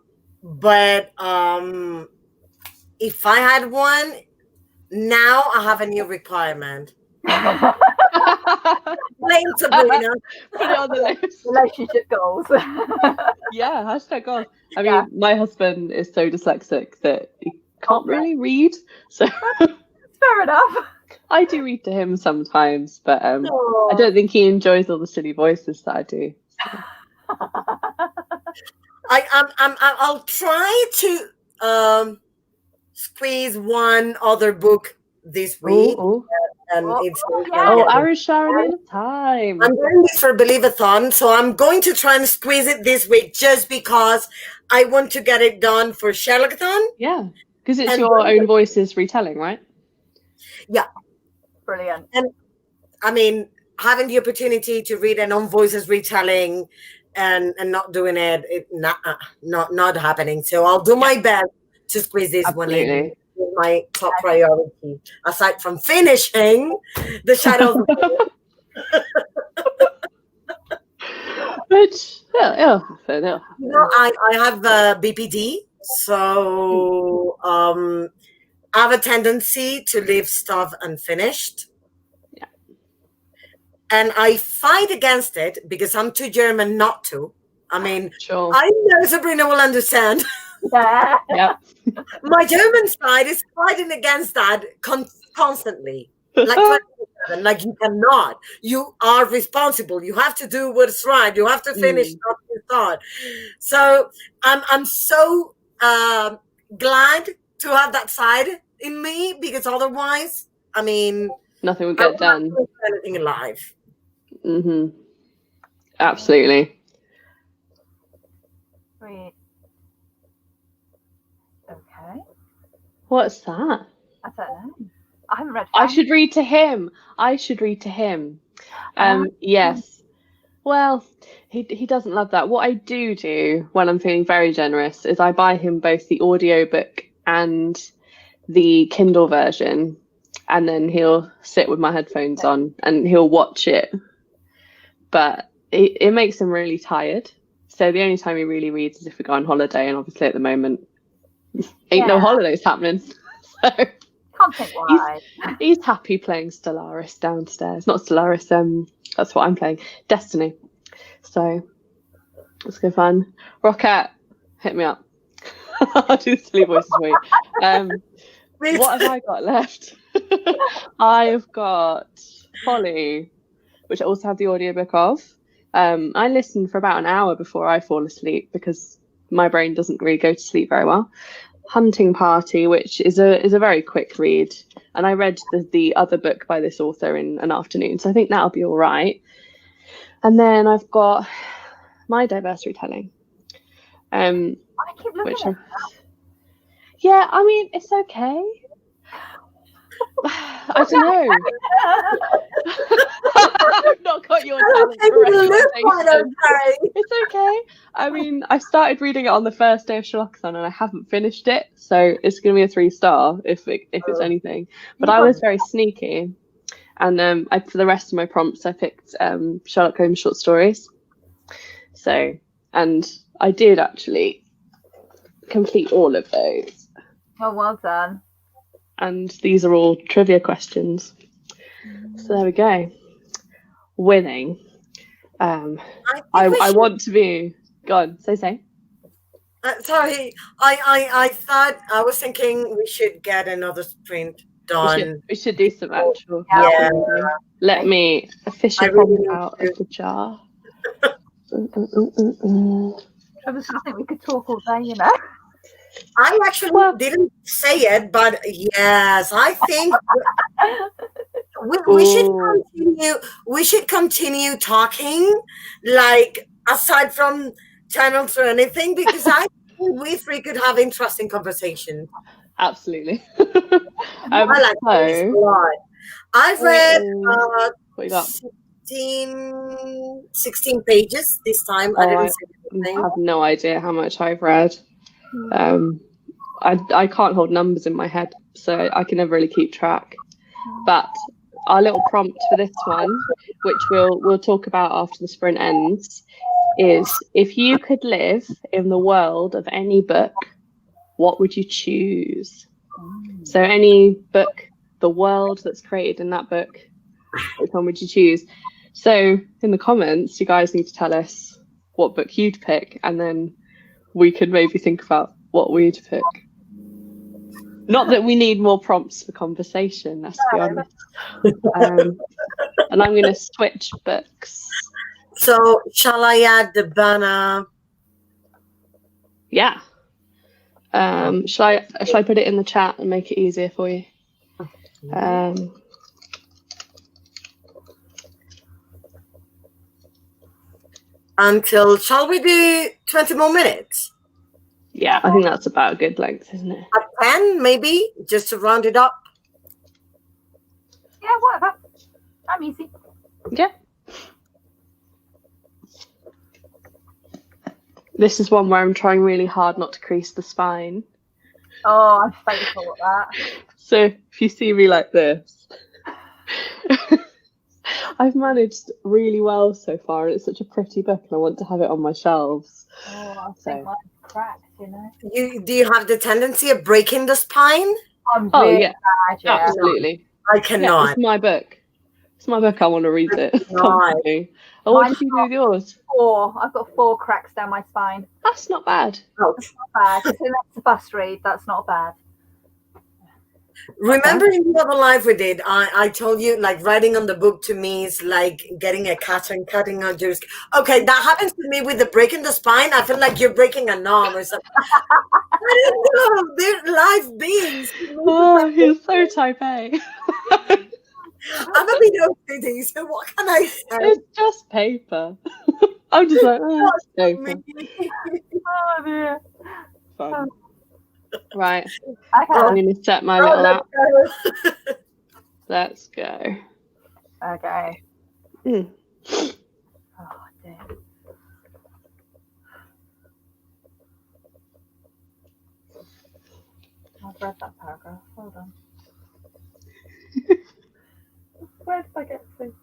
if I had one, now I have a new requirement. Blame Sabrina. Put it on the list. Relationship goals. Yeah, hashtag goals. I mean, my husband is so dyslexic that he can't really read. So fair enough. I do read to him sometimes, but I don't think he enjoys all the silly voices that I do. So. I'll try to squeeze one other book this week. It's Irish Sharon in time. I'm doing this for Believeathon, so I'm going to try and squeeze it this week just because I want to get it done for Sherlockathon. Yeah, because it's your own voices retelling, right? Yeah. Brilliant. And I mean, having the opportunity to read an own voices retelling and not doing it, not happening. So I'll do my best to squeeze this one in. My top priority, aside from finishing the Shadows. Which it'll happen. You know, I have BPD, so I have a tendency to leave stuff unfinished. Yeah. And I fight against it because I'm too German not to. I mean, sure. I know Sabrina will understand. Yeah. Yep. My German side is fighting against that constantly. Like you cannot. You are responsible. You have to do what's right. You have to finish what you start. So I'm so glad to have that side in me because otherwise, I mean, nothing would get done. Anything in life. Absolutely. Read. Okay. What's that? I don't know. I haven't read. I should read to him. Yes. Well, he doesn't love that. What I do when I'm feeling very generous is I buy him both the audiobook and the Kindle version, and then he'll sit with my headphones on and he'll watch it. But it makes him really tired. So the only time he really reads is if we go on holiday, and obviously at the moment ain't no holidays happening. So Can't think why. He's happy playing Stellaris downstairs. Not Stellaris, that's what I'm playing. Destiny. So it's good fun. Rocket, hit me up. I'll do the silly voices for you. What have I got left? I've got Polly, which I also have the audiobook of. I listen for about an hour before I fall asleep because my brain doesn't really go to sleep very well. Hunting Party, which is a very quick read, and I read the other book by this author in an afternoon, so I think that'll be all right. And then I've got My Diverse Retelling, I keep looking at that. Yeah, I mean, it's okay. I don't know. I've not got your talent for recommendation. It's okay. I mean, I started reading it on the first day of Sherlockathon and I haven't finished it, so it's going to be a 3-star if it's anything. But I was very sneaky, and for the rest of my prompts, I picked Sherlock Holmes short stories. So, and I did actually complete all of those. Oh, well done. And these are all trivia questions. So there we go. Winning. I want to be. Go on, say. Sorry, I was thinking we should get another sprint done. We should do some actual. Yeah. Let me fish a prompt out of the jar. I was just think we could talk all day, you know. I actually didn't say it, but yes, I think we should continue. We should continue talking, like aside from channels or anything, because I think we three could have interesting conversation. Absolutely. I like this a lot. I've read what you got? 16 pages this time. I have no idea how much I've read. I can't hold numbers in my head, so I can never really keep track. But our little prompt for this one, which we'll talk about after the sprint ends, is if you could live in the world of any book, what would you choose? So any book, the world that's created in that book, which one would you choose? So in the comments, you guys need to tell us what book you'd pick, and then we could maybe think about what we'd pick. Not that we need more prompts for conversation, let's be honest. And I'm going to switch books. So shall I add the banner? Yeah. Shall I put it in the chat and make it easier for you? Shall we do 20 more minutes? Yeah, I think that's about a good length, isn't it? 10 maybe, just to round it up. Yeah, whatever. I'm easy. Yeah. This is one where I'm trying really hard not to crease the spine. Oh, I'm faithful at that. So if you see me like this, I've managed really well so far, and it's such a pretty book, and I want to have it on my shelves. Oh, I think mine's cracked, you know. Do you have the tendency of breaking the spine? I'm really bad, yeah. Absolutely. I cannot. Yeah, it's my book. It's my book. I want to read it. Oh, what did you do with yours? 4. I've got 4 cracks down my spine. That's not bad. Oh. That's not bad. So that's a bus read. That's not bad. Remember in the other live we did, I told you, like, writing on the book to me is like getting a cat and cutting out your skin. Okay, that happens to me with the breaking the spine. I feel like you're breaking a knob or something. I don't know. They're live beings. Oh, you're so type A. I'm a bit OCD, so what can I say? It's just paper. I'm just like, oh, it's paper. Oh dear. Fun. Right. Okay. I'm going to set my little app. let's go. Let's go. Okay. Mm. Oh dear. I've read that paragraph. Hold on. Where did I get to?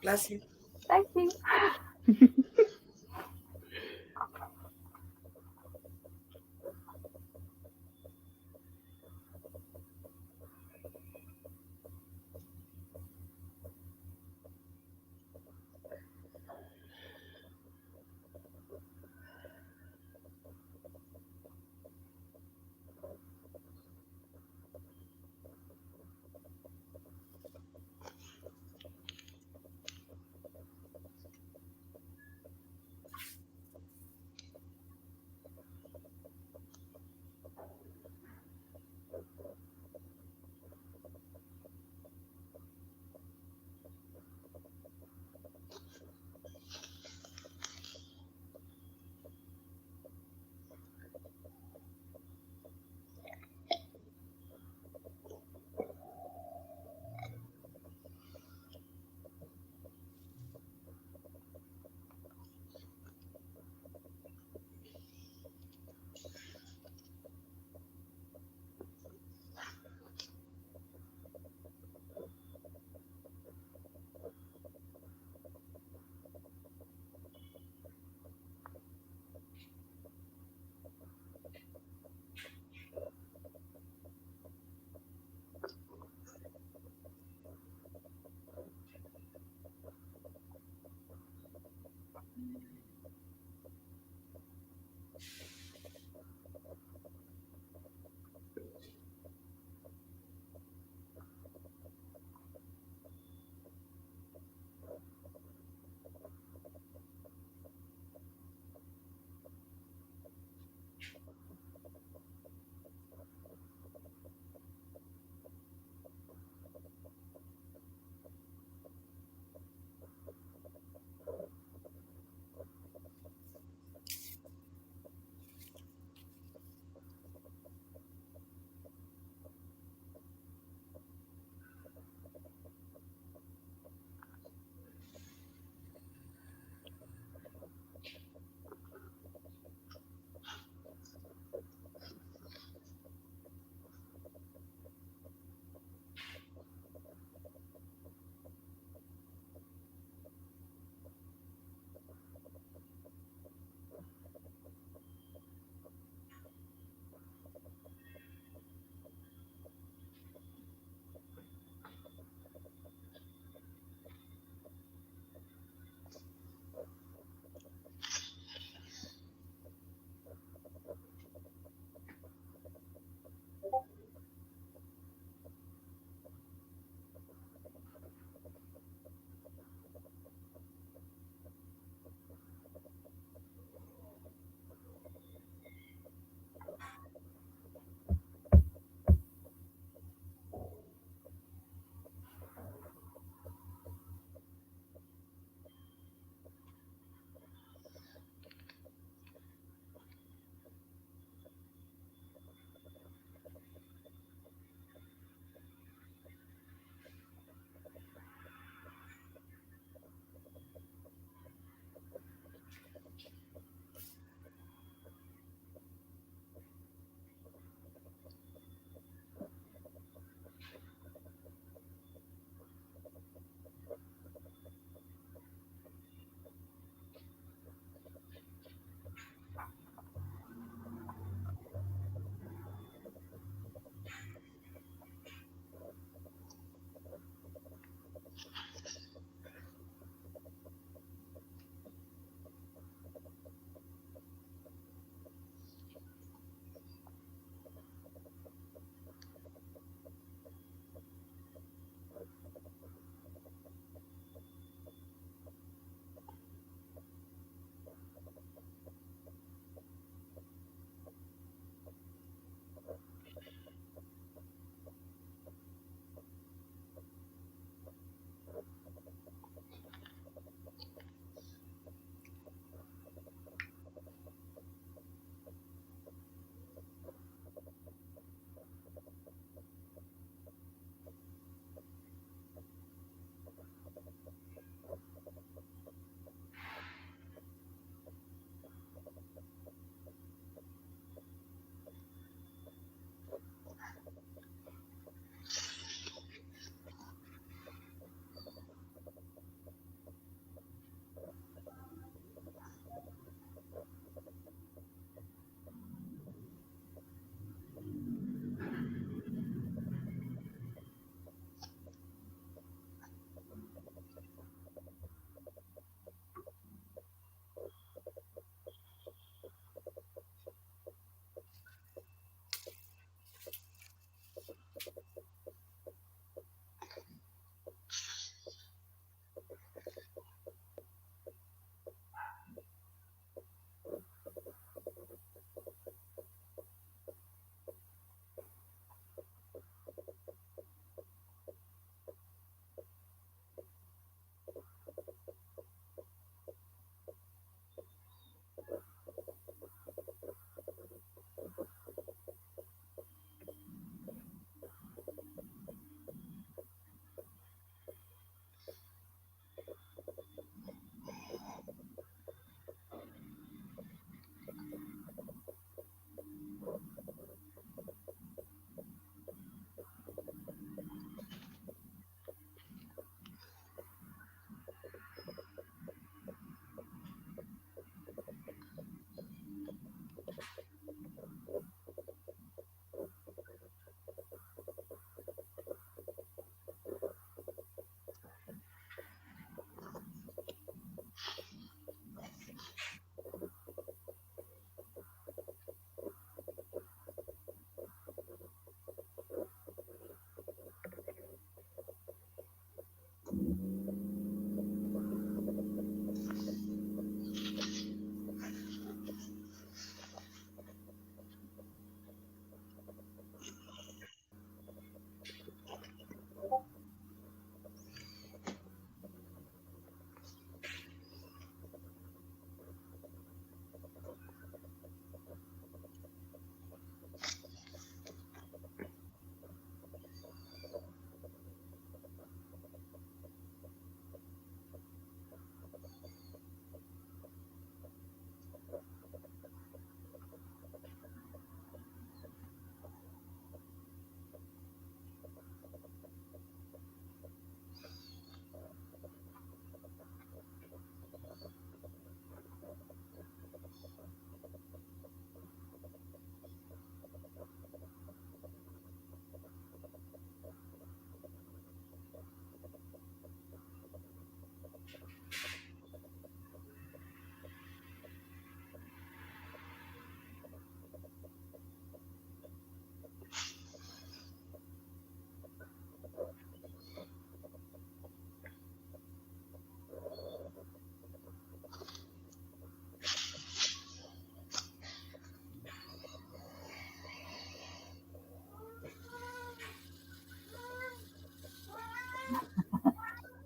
Bless you. Thank you.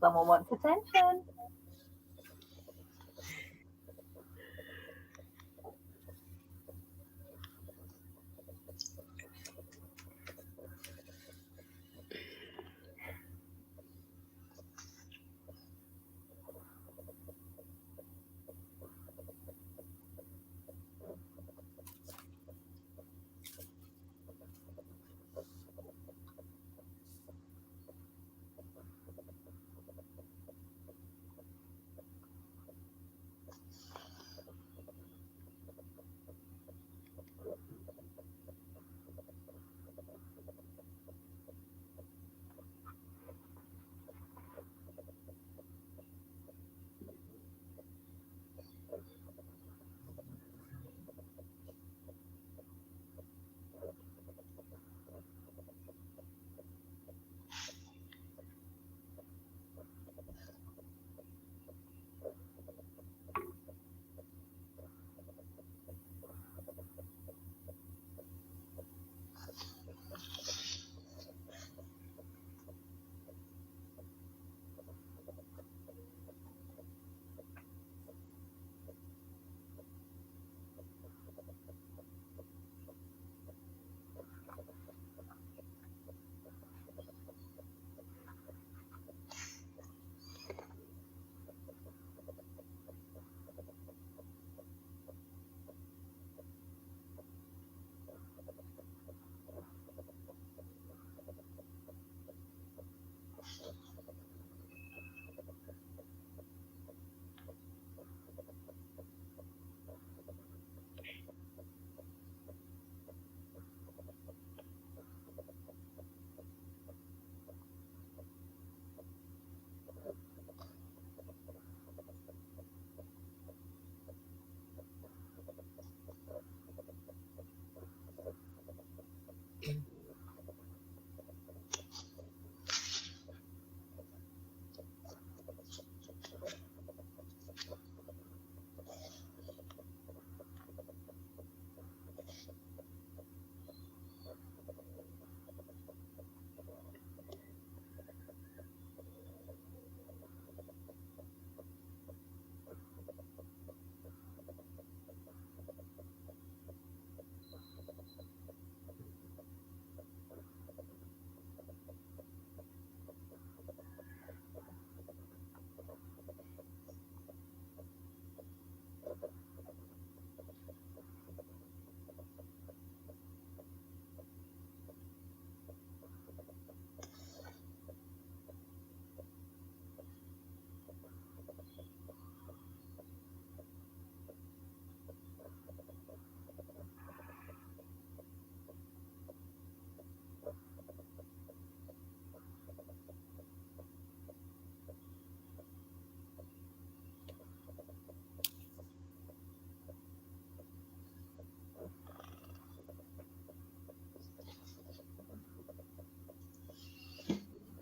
someone wants attention.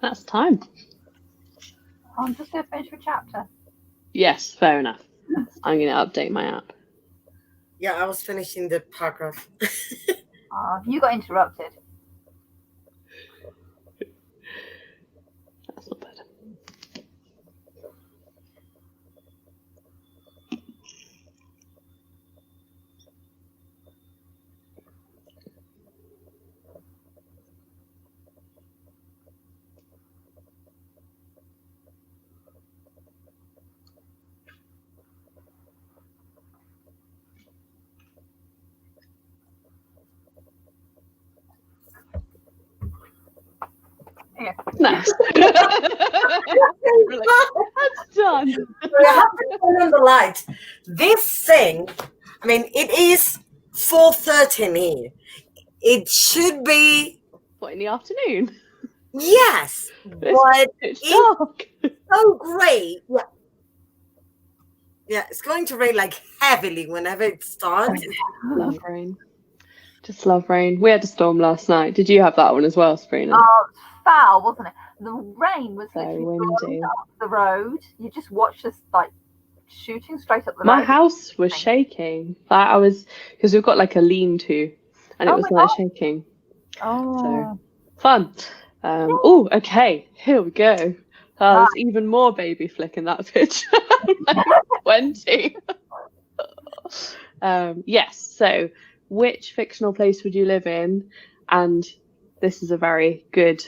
That's time. I'm just going to finish the chapter. Yes, fair enough. I'm going to update my app. Yeah, I was finishing the paragraph. You got interrupted. That's not bad. Yeah. Nice. Like, that's done. We have to turn on the light. This thing, I mean, it is 4:13 here. It should be, What, in the afternoon? yes, but It's it's dark. so great. Yeah. Yeah, it's going to rain like heavily whenever it starts. Love rain. Just love rain. We had a storm last night. Did you have that one as well, Sabrina? Oh, it's foul, wasn't it? The rain was So literally windy. blowing up the road. You just watched us like shooting straight up the My road. house was shaking. Like, I was, because we've got like a lean-to, and it Oh was my like God. shaking. Oh. So fun. Oh, okay. Here we go. There's even more baby flick in that picture. Like 20. Yes. So, which fictional place would you live in? And this is a very good,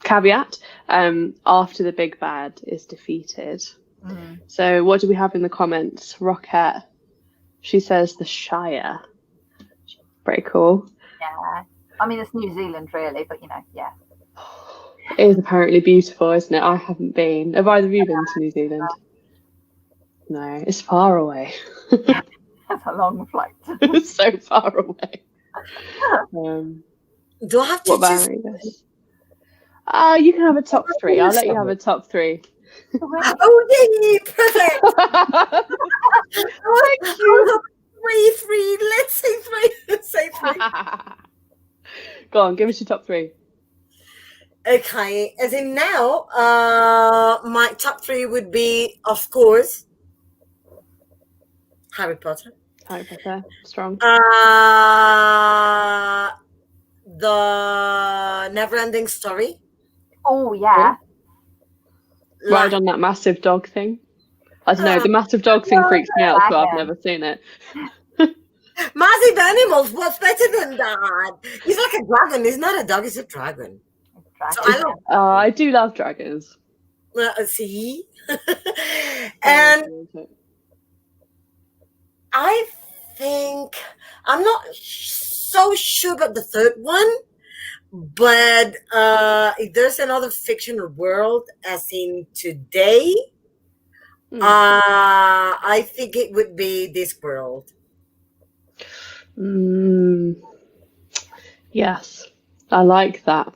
caveat. After the big bad is defeated. So, what do we have in the comments? Rocket. She says the Shire. Pretty cool. Yeah. I mean, it's New Zealand, really, but yeah. It is apparently beautiful, isn't it? I haven't been. Have either of you been to New Zealand? No, it's far away. That's a long flight. It's so far away. Do I have to what about choose? You can have a top 3. I'll let you have a top 3. Oh, yay! Perfect! Thank you. 3. Let's say 3. Let's say 3. Go on, give us your top 3. Okay, as in now, my top 3 would be, of course, Harry Potter. Harry Potter, strong. The Never-Ending Story. Oh, yeah. Ride on that massive dog thing. I don't know, the massive dog thing freaks me out, so I've never seen it. Massive animals, what's better than that? He's like a dragon. He's not a dog, he's a dragon. So I do love dragons. See? And I think, I'm not so sure about the third one, but if there's another fictional world, as in today, I think it would be this world. Yes, I like that.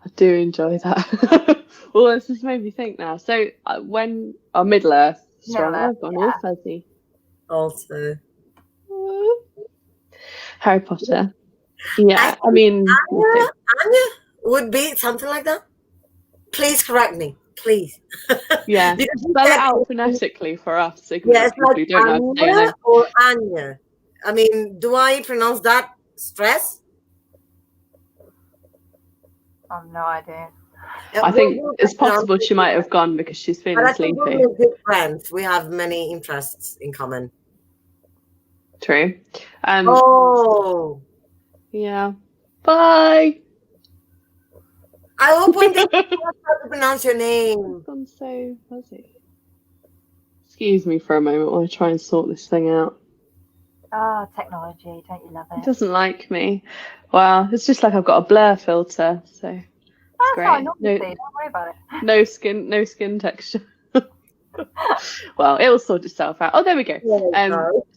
I do enjoy that. Well, this has made me think now. So when Middle Earth, I've gone all fuzzy. Also, Harry Potter. Yeah, I mean, Anya would be something like that. Please correct me, please. Yeah, spell it out phonetically for us. So yes, like like don't know Anya or Anya. I mean, do I pronounce that stress? I have no idea. I think it's possible she might have gone because she's feeling sleepy. We're good friends. We have many interests in common. True. Yeah. Bye. I hope one day you know how to pronounce your name. It's gone so fuzzy. Excuse me for a moment while I try and sort this thing out. Oh, technology, don't you love it? It doesn't like me. Wow, it's just like I've got a blur filter, so it's great. How I normally see. Don't worry about it. No skin texture. Well, it will sort itself out. Oh, there we go.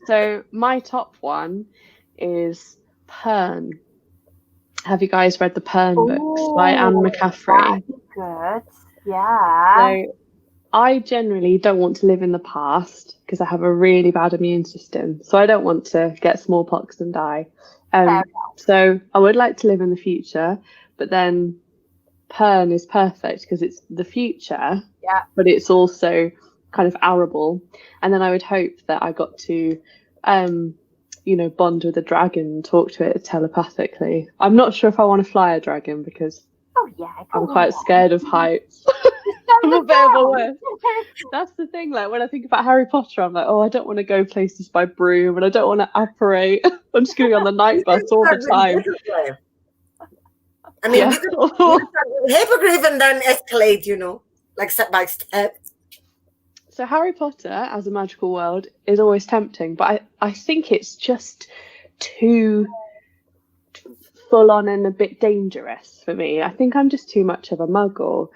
So my top one is Pern. Have you guys read the Pern books by Anne McCaffrey? Good. Yeah. So I generally don't want to live in the past because I have a really bad immune system. So I don't want to get smallpox and die. So I would like to live in the future, but then Pern is perfect because it's the future, but it's also kind of arable. And then I would hope that I got to, bond with a dragon and talk to it telepathically. I'm not sure if I want to fly a dragon because I'm quite scared of heights. I'm a bit of a wuss. That's the thing. Like when I think about Harry Potter, I'm like, oh, I don't want to go places by broom, and I don't want to apparate. I'm just going to be on the night bus all the time. I mean, hippogriff and then escalate, like step by step. So Harry Potter as a magical world is always tempting, but I think it's just too full on and a bit dangerous for me. I think I'm just too much of a muggle.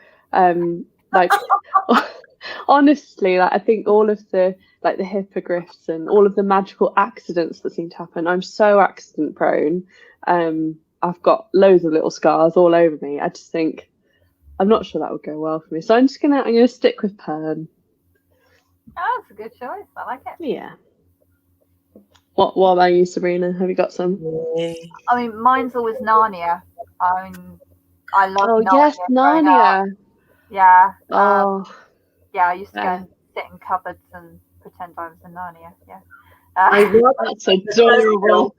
Honestly, I think all of the the hippogriffs and all of the magical accidents that seem to happen, I'm so accident prone. I've got loads of little scars all over me. I just think I'm not sure that would go well for me. So I'm gonna stick with Pern. Oh, that's a good choice. I like it. Yeah. What about you, Sabrina? Have you got some? I mean, mine's always Narnia. I love Narnia. Oh yes, Narnia. Yeah. Yeah, I used to go and sit in cupboards and pretend I was in Narnia. Yeah. That's adorable.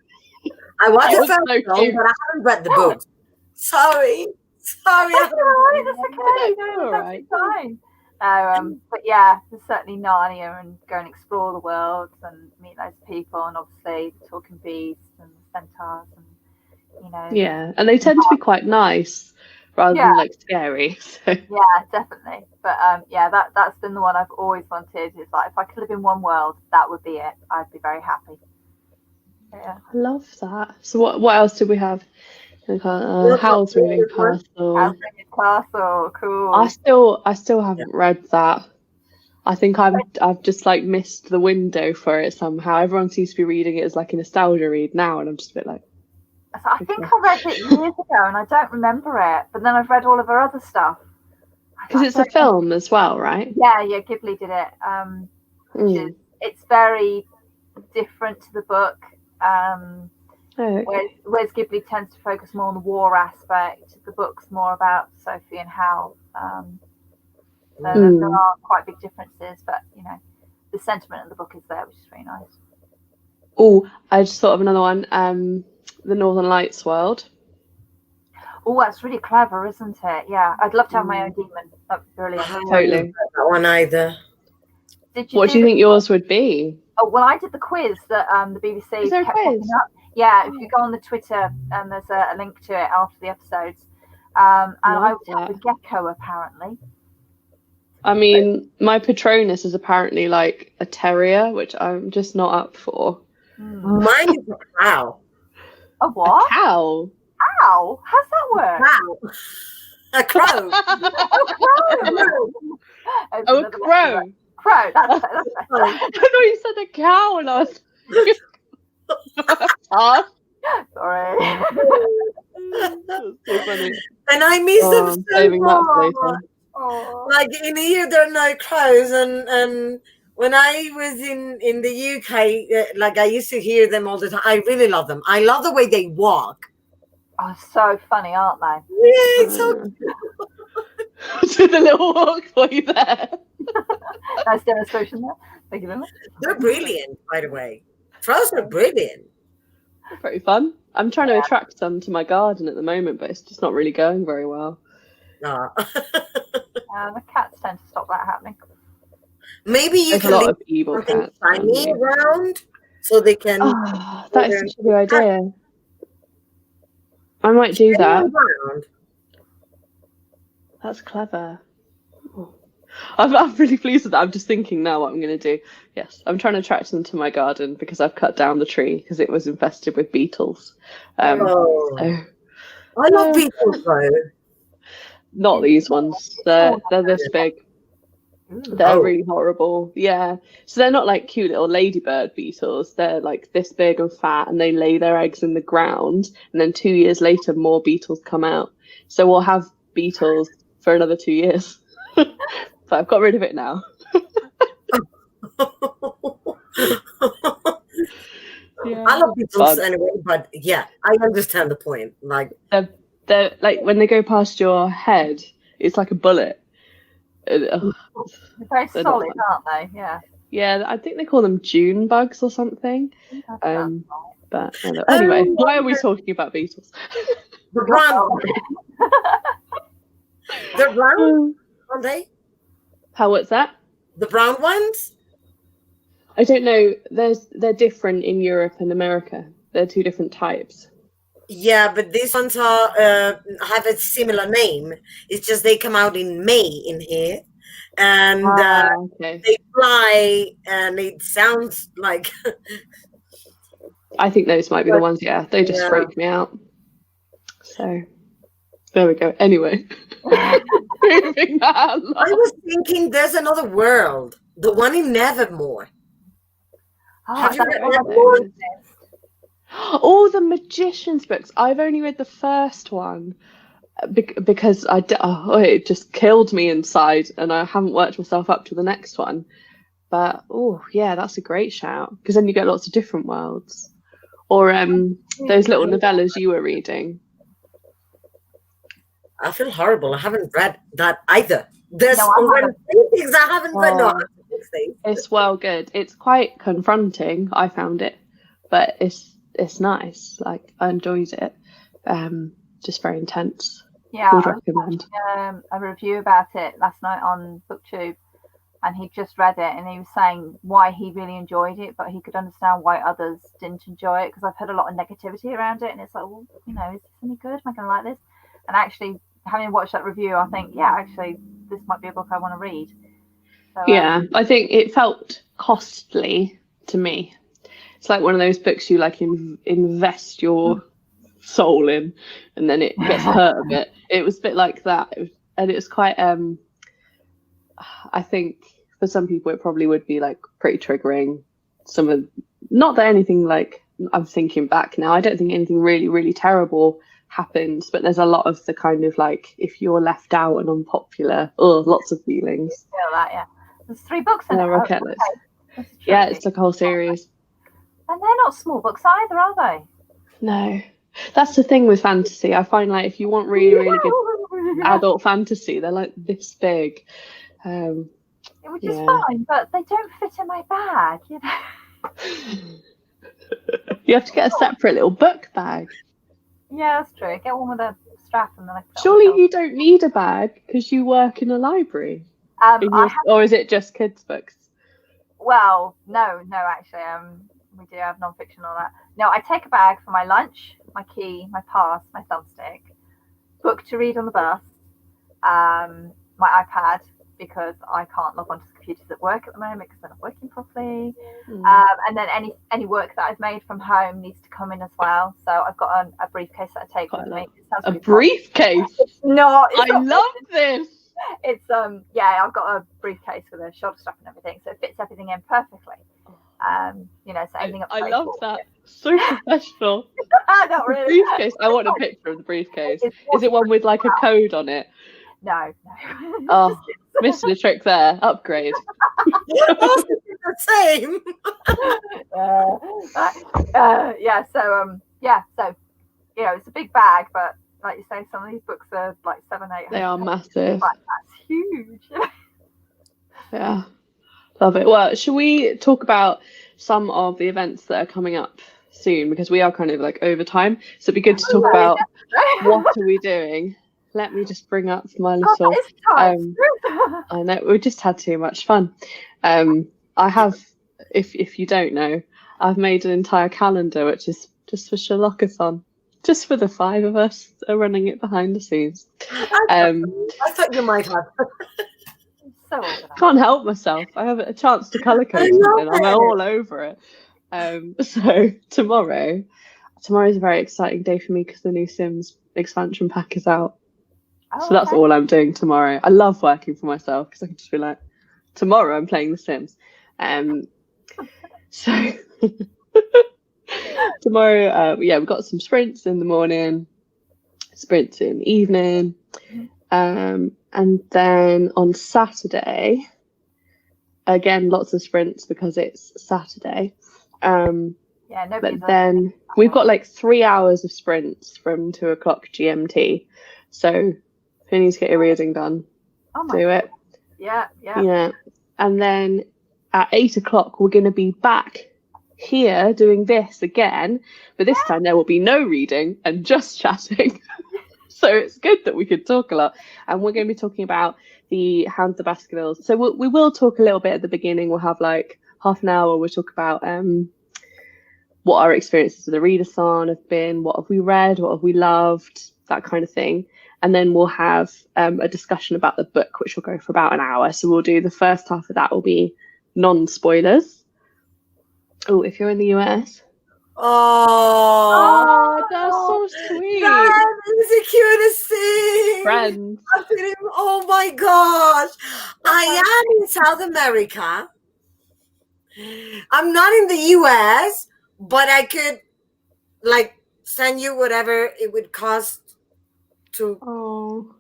I watched the was film, so cute. but I haven't read the book. Sorry. Sorry. That's all right. That's okay. No, No, all that's right. absolutely fine. But yeah, there's certainly Narnia and go and explore the world and meet loads of people, and obviously the talking beasts and the centaurs, and you know. Yeah, and they tend to be quite nice rather Yeah. than like scary. So Yeah, definitely. But yeah, that's been the one I've always wanted. It's like if I could live in one world, that would be it. I'd be very happy. Yeah. I love that. So what else did we have? Howl's Moving Castle. How's Moving Castle? Cool. I still haven't read that. I think I've just like missed the window for it somehow. Everyone seems to be reading it as like a nostalgia read now, and I'm just a bit like. So I think I read it years ago, and I don't remember it. But then I've read all of her other stuff. Because it's a film as well, right? Yeah, Ghibli did it. It's very different to the book. Whereas Ghibli tends to focus more on the war aspect. The book's more about Sophie and Hal. So there are quite big differences, but you know, the sentiment of the book is there, which is really nice. Oh, I just thought of another one. The Northern Lights world. Oh, that's really clever, isn't it? Yeah, I'd love to have my own demon. That'd be brilliant. Totally. That one either. What do you think yours would be? Oh, well, I did the quiz that the BBC Is there kept a quiz? popping up. Yeah, if you go on the Twitter, and there's a link to it after the episodes. And I would have a gecko, apparently. I mean, my Patronus is apparently like a terrier, which I'm just not up for. Mine is a cow. A what? A cow? Ow! How's that work? Wow. A crow. Oh, a crow. Crow. That's I thought you said a cow, and I was. Sorry. That's so funny. And I miss them so saving that for much. later. Like in here, there are no crows, and when I was in the UK, like I used to hear them all the time. I really love them. I love the way they walk. Oh, so funny, aren't they? Yeah, it's so Did the little walk for you there? Nice demonstration there. Thank you very much. They're brilliant, by the way. Crows are brilliant. Pretty fun. I'm trying to attract some to my garden at the moment, but it's just not really going very well. The cats tend to stop that happening. Maybe you There's can a lot leave of evil something cats. tiny around so they can. Oh, that is such a good idea. I might do that. Around. That's clever. Oh. I'm really pleased with that. I'm just thinking now what I'm going to do. Yes, I'm trying to attract them to my garden because I've cut down the tree because it was infested with beetles. So, I love beetles though. not these ones. They're this big. They're really horrible. Yeah. So they're not like cute little ladybird beetles. They're like this big and fat, and they lay their eggs in the ground. And then 2 years later, more beetles come out. So we'll have beetles for another 2 years. But I've got rid of it now. Yeah. I love beetles anyway, but yeah, I understand the point. Like they're like when they go past your head, it's like a bullet. They're very solid, aren't they? Yeah. Yeah, I think they call them June bugs or something. But anyway, why are we talking about beetles? The brown ones. They're brown, aren't they? What's that? The brown ones? I don't know. They're different in Europe and America. They're two different types. Yeah, but these ones are have a similar name. It's just they come out in May in here, and they fly, and it sounds like. I think those might be the ones. Yeah, they just freak me out. So there we go. Anyway, moving that along. I was thinking there's another world, the one in Nevermore. Have you read Nevermore? Oh, the magician's books. I've only read the first one because it just killed me inside, and I haven't worked myself up to the next one. But oh yeah, that's a great shout because then you get lots of different worlds. Or those little novellas you were reading. I feel horrible. I haven't read that either. There's things I haven't read. No, it's well good. It's quite confronting. I found it, but it's nice. Like I enjoyed it. Just very intense. Yeah, would I was recommend. watching a review about it last night on BookTube, and he just read it, and he was saying why he really enjoyed it, but he could understand why others didn't enjoy it, because I've heard a lot of negativity around it, and it's like, well, you know, is this any good? Am I going to like this? And actually, having watched that review, I think, yeah, actually, this might be a book I want to read. So, Yeah, I think it felt costly to me. It's like one of those books you like invest your soul in, and then it gets hurt a bit. It was a bit like that, and it was quite. I think for some people it probably would be like pretty triggering. Not that anything like, I'm thinking back now, I don't think anything really terrible happens, but there's a lot of the kind of like, if you're left out and unpopular, lots of feelings. feel that, yeah. There's 3 books in it. Rocket List. Yeah, it's like a whole series. And they're not small books either, are they? No, that's the thing with fantasy. I find like if you want really good adult fantasy, they're like this big. Which is fine, but they don't fit in my bag, you know. You have to get a separate little book bag. Yeah, that's true. Get one with a strap and then Surely you don't need a bag because you work in a library. Or is it just kids' books? Well, no, actually, we do have non-fiction and all that. No, I take a bag for my lunch, my key, my pass, my thumbstick, book to read on the bus, my iPad, because I can't log onto the computers at work at the moment because they're not working properly. And then any work that I've made from home needs to come in as well. So I've got a briefcase that I take with me. A briefcase? I love this. It's I've got a briefcase with a shoulder strap and everything, so it fits everything in perfectly. You know, so anything. I love that. So professional. Not really. Briefcase. I want a picture of the briefcase. Is it one with like a code on it? No. Oh, missed the trick there. Upgrade. The same. So you know, it's a big bag, but like you say, some of these books are like 700-800. They are massive. Like, that's huge. Yeah, love it. Well, should we talk about some of the events that are coming up soon, because we are kind of like over time, so it'd be good to talk about what are we doing. Let me just bring up my little. I know, we just had too much fun. I have, if you don't know, I've made an entire calendar which is just for Sherlockathon, just for the 5 of us are running it behind the scenes. I thought you might have. So can't help myself. I have a chance to colour code something. I'm all over it. So tomorrow is a very exciting day for me because the new Sims expansion pack is out. So that's all I'm doing tomorrow. I love working for myself because I can just be like, tomorrow I'm playing The Sims. So tomorrow, we've got some sprints in the morning, sprints in the evening, and then on Saturday, again, lots of sprints because it's Saturday. But then we've got like 3 hours of sprints from 2 o'clock GMT. So who needs to get your reading done? Do it. Yeah. And then at 8 o'clock, we're going to be back here doing this again, but this time there will be no reading and just chatting. So it's good that we could talk a lot. And we're going to be talking about the Hound of the Baskervilles. So we will talk a little bit at the beginning. We'll have like half an hour. We'll talk about what our experiences with the readathon have been, what have we read, what have we loved, that kind of thing. And then we'll have a discussion about the book, which will go for about an hour. So we'll do the first half of that will be non-spoilers. Oh, if you're in the US. Oh, that's so sweet. That is the cutest thing. Friends. Oh my gosh. I am in South America. I'm not in the US, but I could like send you whatever it would cost to. Oh,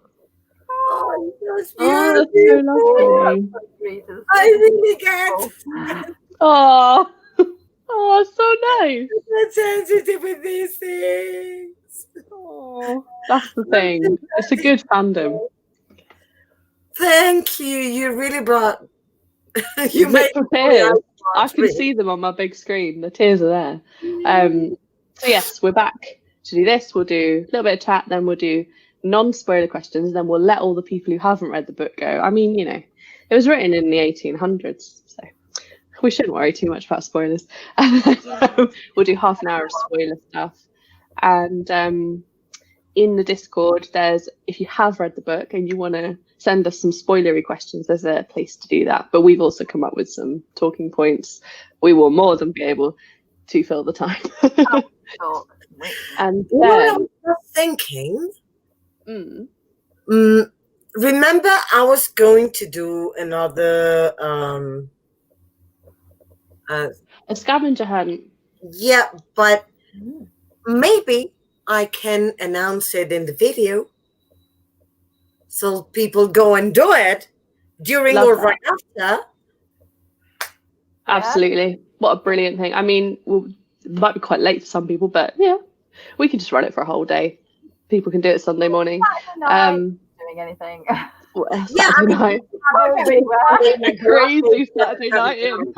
that's that's beautiful. so lovely. I really get. Oh, so nice. I'm sensitive with these things. Oh, that's the thing. It's a good fandom. Thank you. You really brought. You made tears. I can see them on my big screen. The tears are there. So yes, we're back to do this. We'll do a little bit of chat, then we'll do non-spoiler questions, and then we'll let all the people who haven't read the book go. I mean, you know, it was written in the 1800s, so we shouldn't worry too much about spoilers. We'll do half an hour of spoiler stuff. And in the Discord, if you have read the book and you want to send us some spoilery questions, there's a place to do that. But we've also come up with some talking points. We will more than be able to fill the time. And what I was thinking, remember I was going to do another a scavenger hunt. Yeah, but maybe I can announce it in the video so people go and do it during or right after. Absolutely. What a brilliant thing. I mean, it might be quite late for some people, but yeah, we can just run it for a whole day. People can do it Sunday morning. Doing anything. Saturday night. A crazy Saturday night in.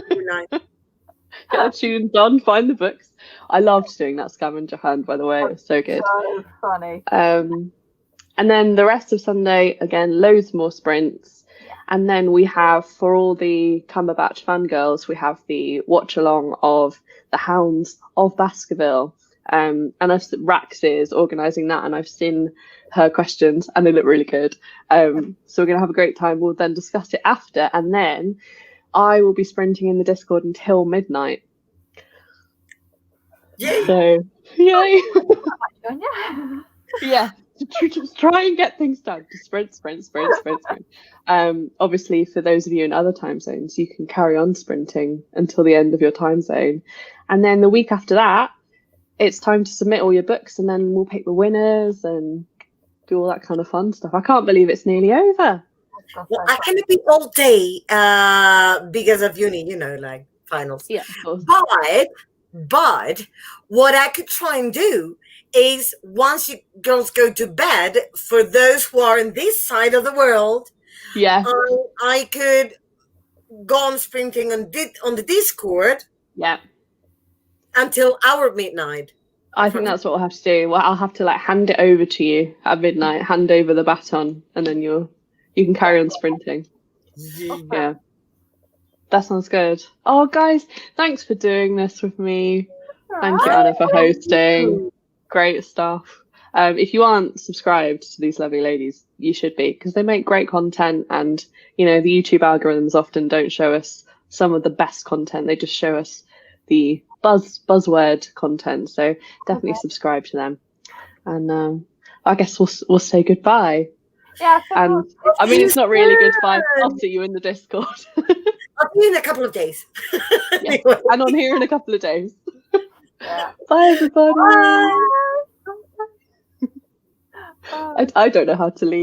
Get the tunes on, find the books. I loved doing that scavenger hunt, by the way. It was so good. So funny. And then the rest of Sunday, again, loads more sprints. And then we have, for all the Cumberbatch fangirls, we have the watch along of the Hounds of Baskerville. And Rax is organising that, and I've seen her questions and they look really good. So we're going to have a great time. We'll then discuss it after, and then I will be sprinting in the Discord until midnight. Yay. So, yay. Yeah, just try and get things done. Just sprint. Obviously, for those of you in other time zones, you can carry on sprinting until the end of your time zone. And then the week after that, it's time to submit all your books, and then we'll pick the winners and do all that kind of fun stuff. I can't believe it's nearly over. Well, I cannot be all day because of uni, you know, like finals. Yeah, of course. But what I could try and do is, once you girls go to bed, for those who are in this side of the world, yeah, I could go on sprinting on the Discord. Yeah. Until our midnight. I think that's what we'll have to do. Well, I'll have to hand it over to you at midnight, hand over the baton, and then you can carry on sprinting. Yeah. That sounds good. Oh, guys, thanks for doing this with me. Thank you, Anna, for hosting. Great stuff. If you aren't subscribed to these lovely ladies, you should be, because they make great content, and, you know, the YouTube algorithms often don't show us some of the best content. They just show us the buzzword content. So definitely subscribe to them. And I guess we'll say goodbye. Yeah. And I mean, it's not really goodbye. I'll see you in the Discord. I'll see you in a couple of days. Yeah. And on here in a couple of days. Yeah. Bye, everybody. Bye. I don't know how to leave.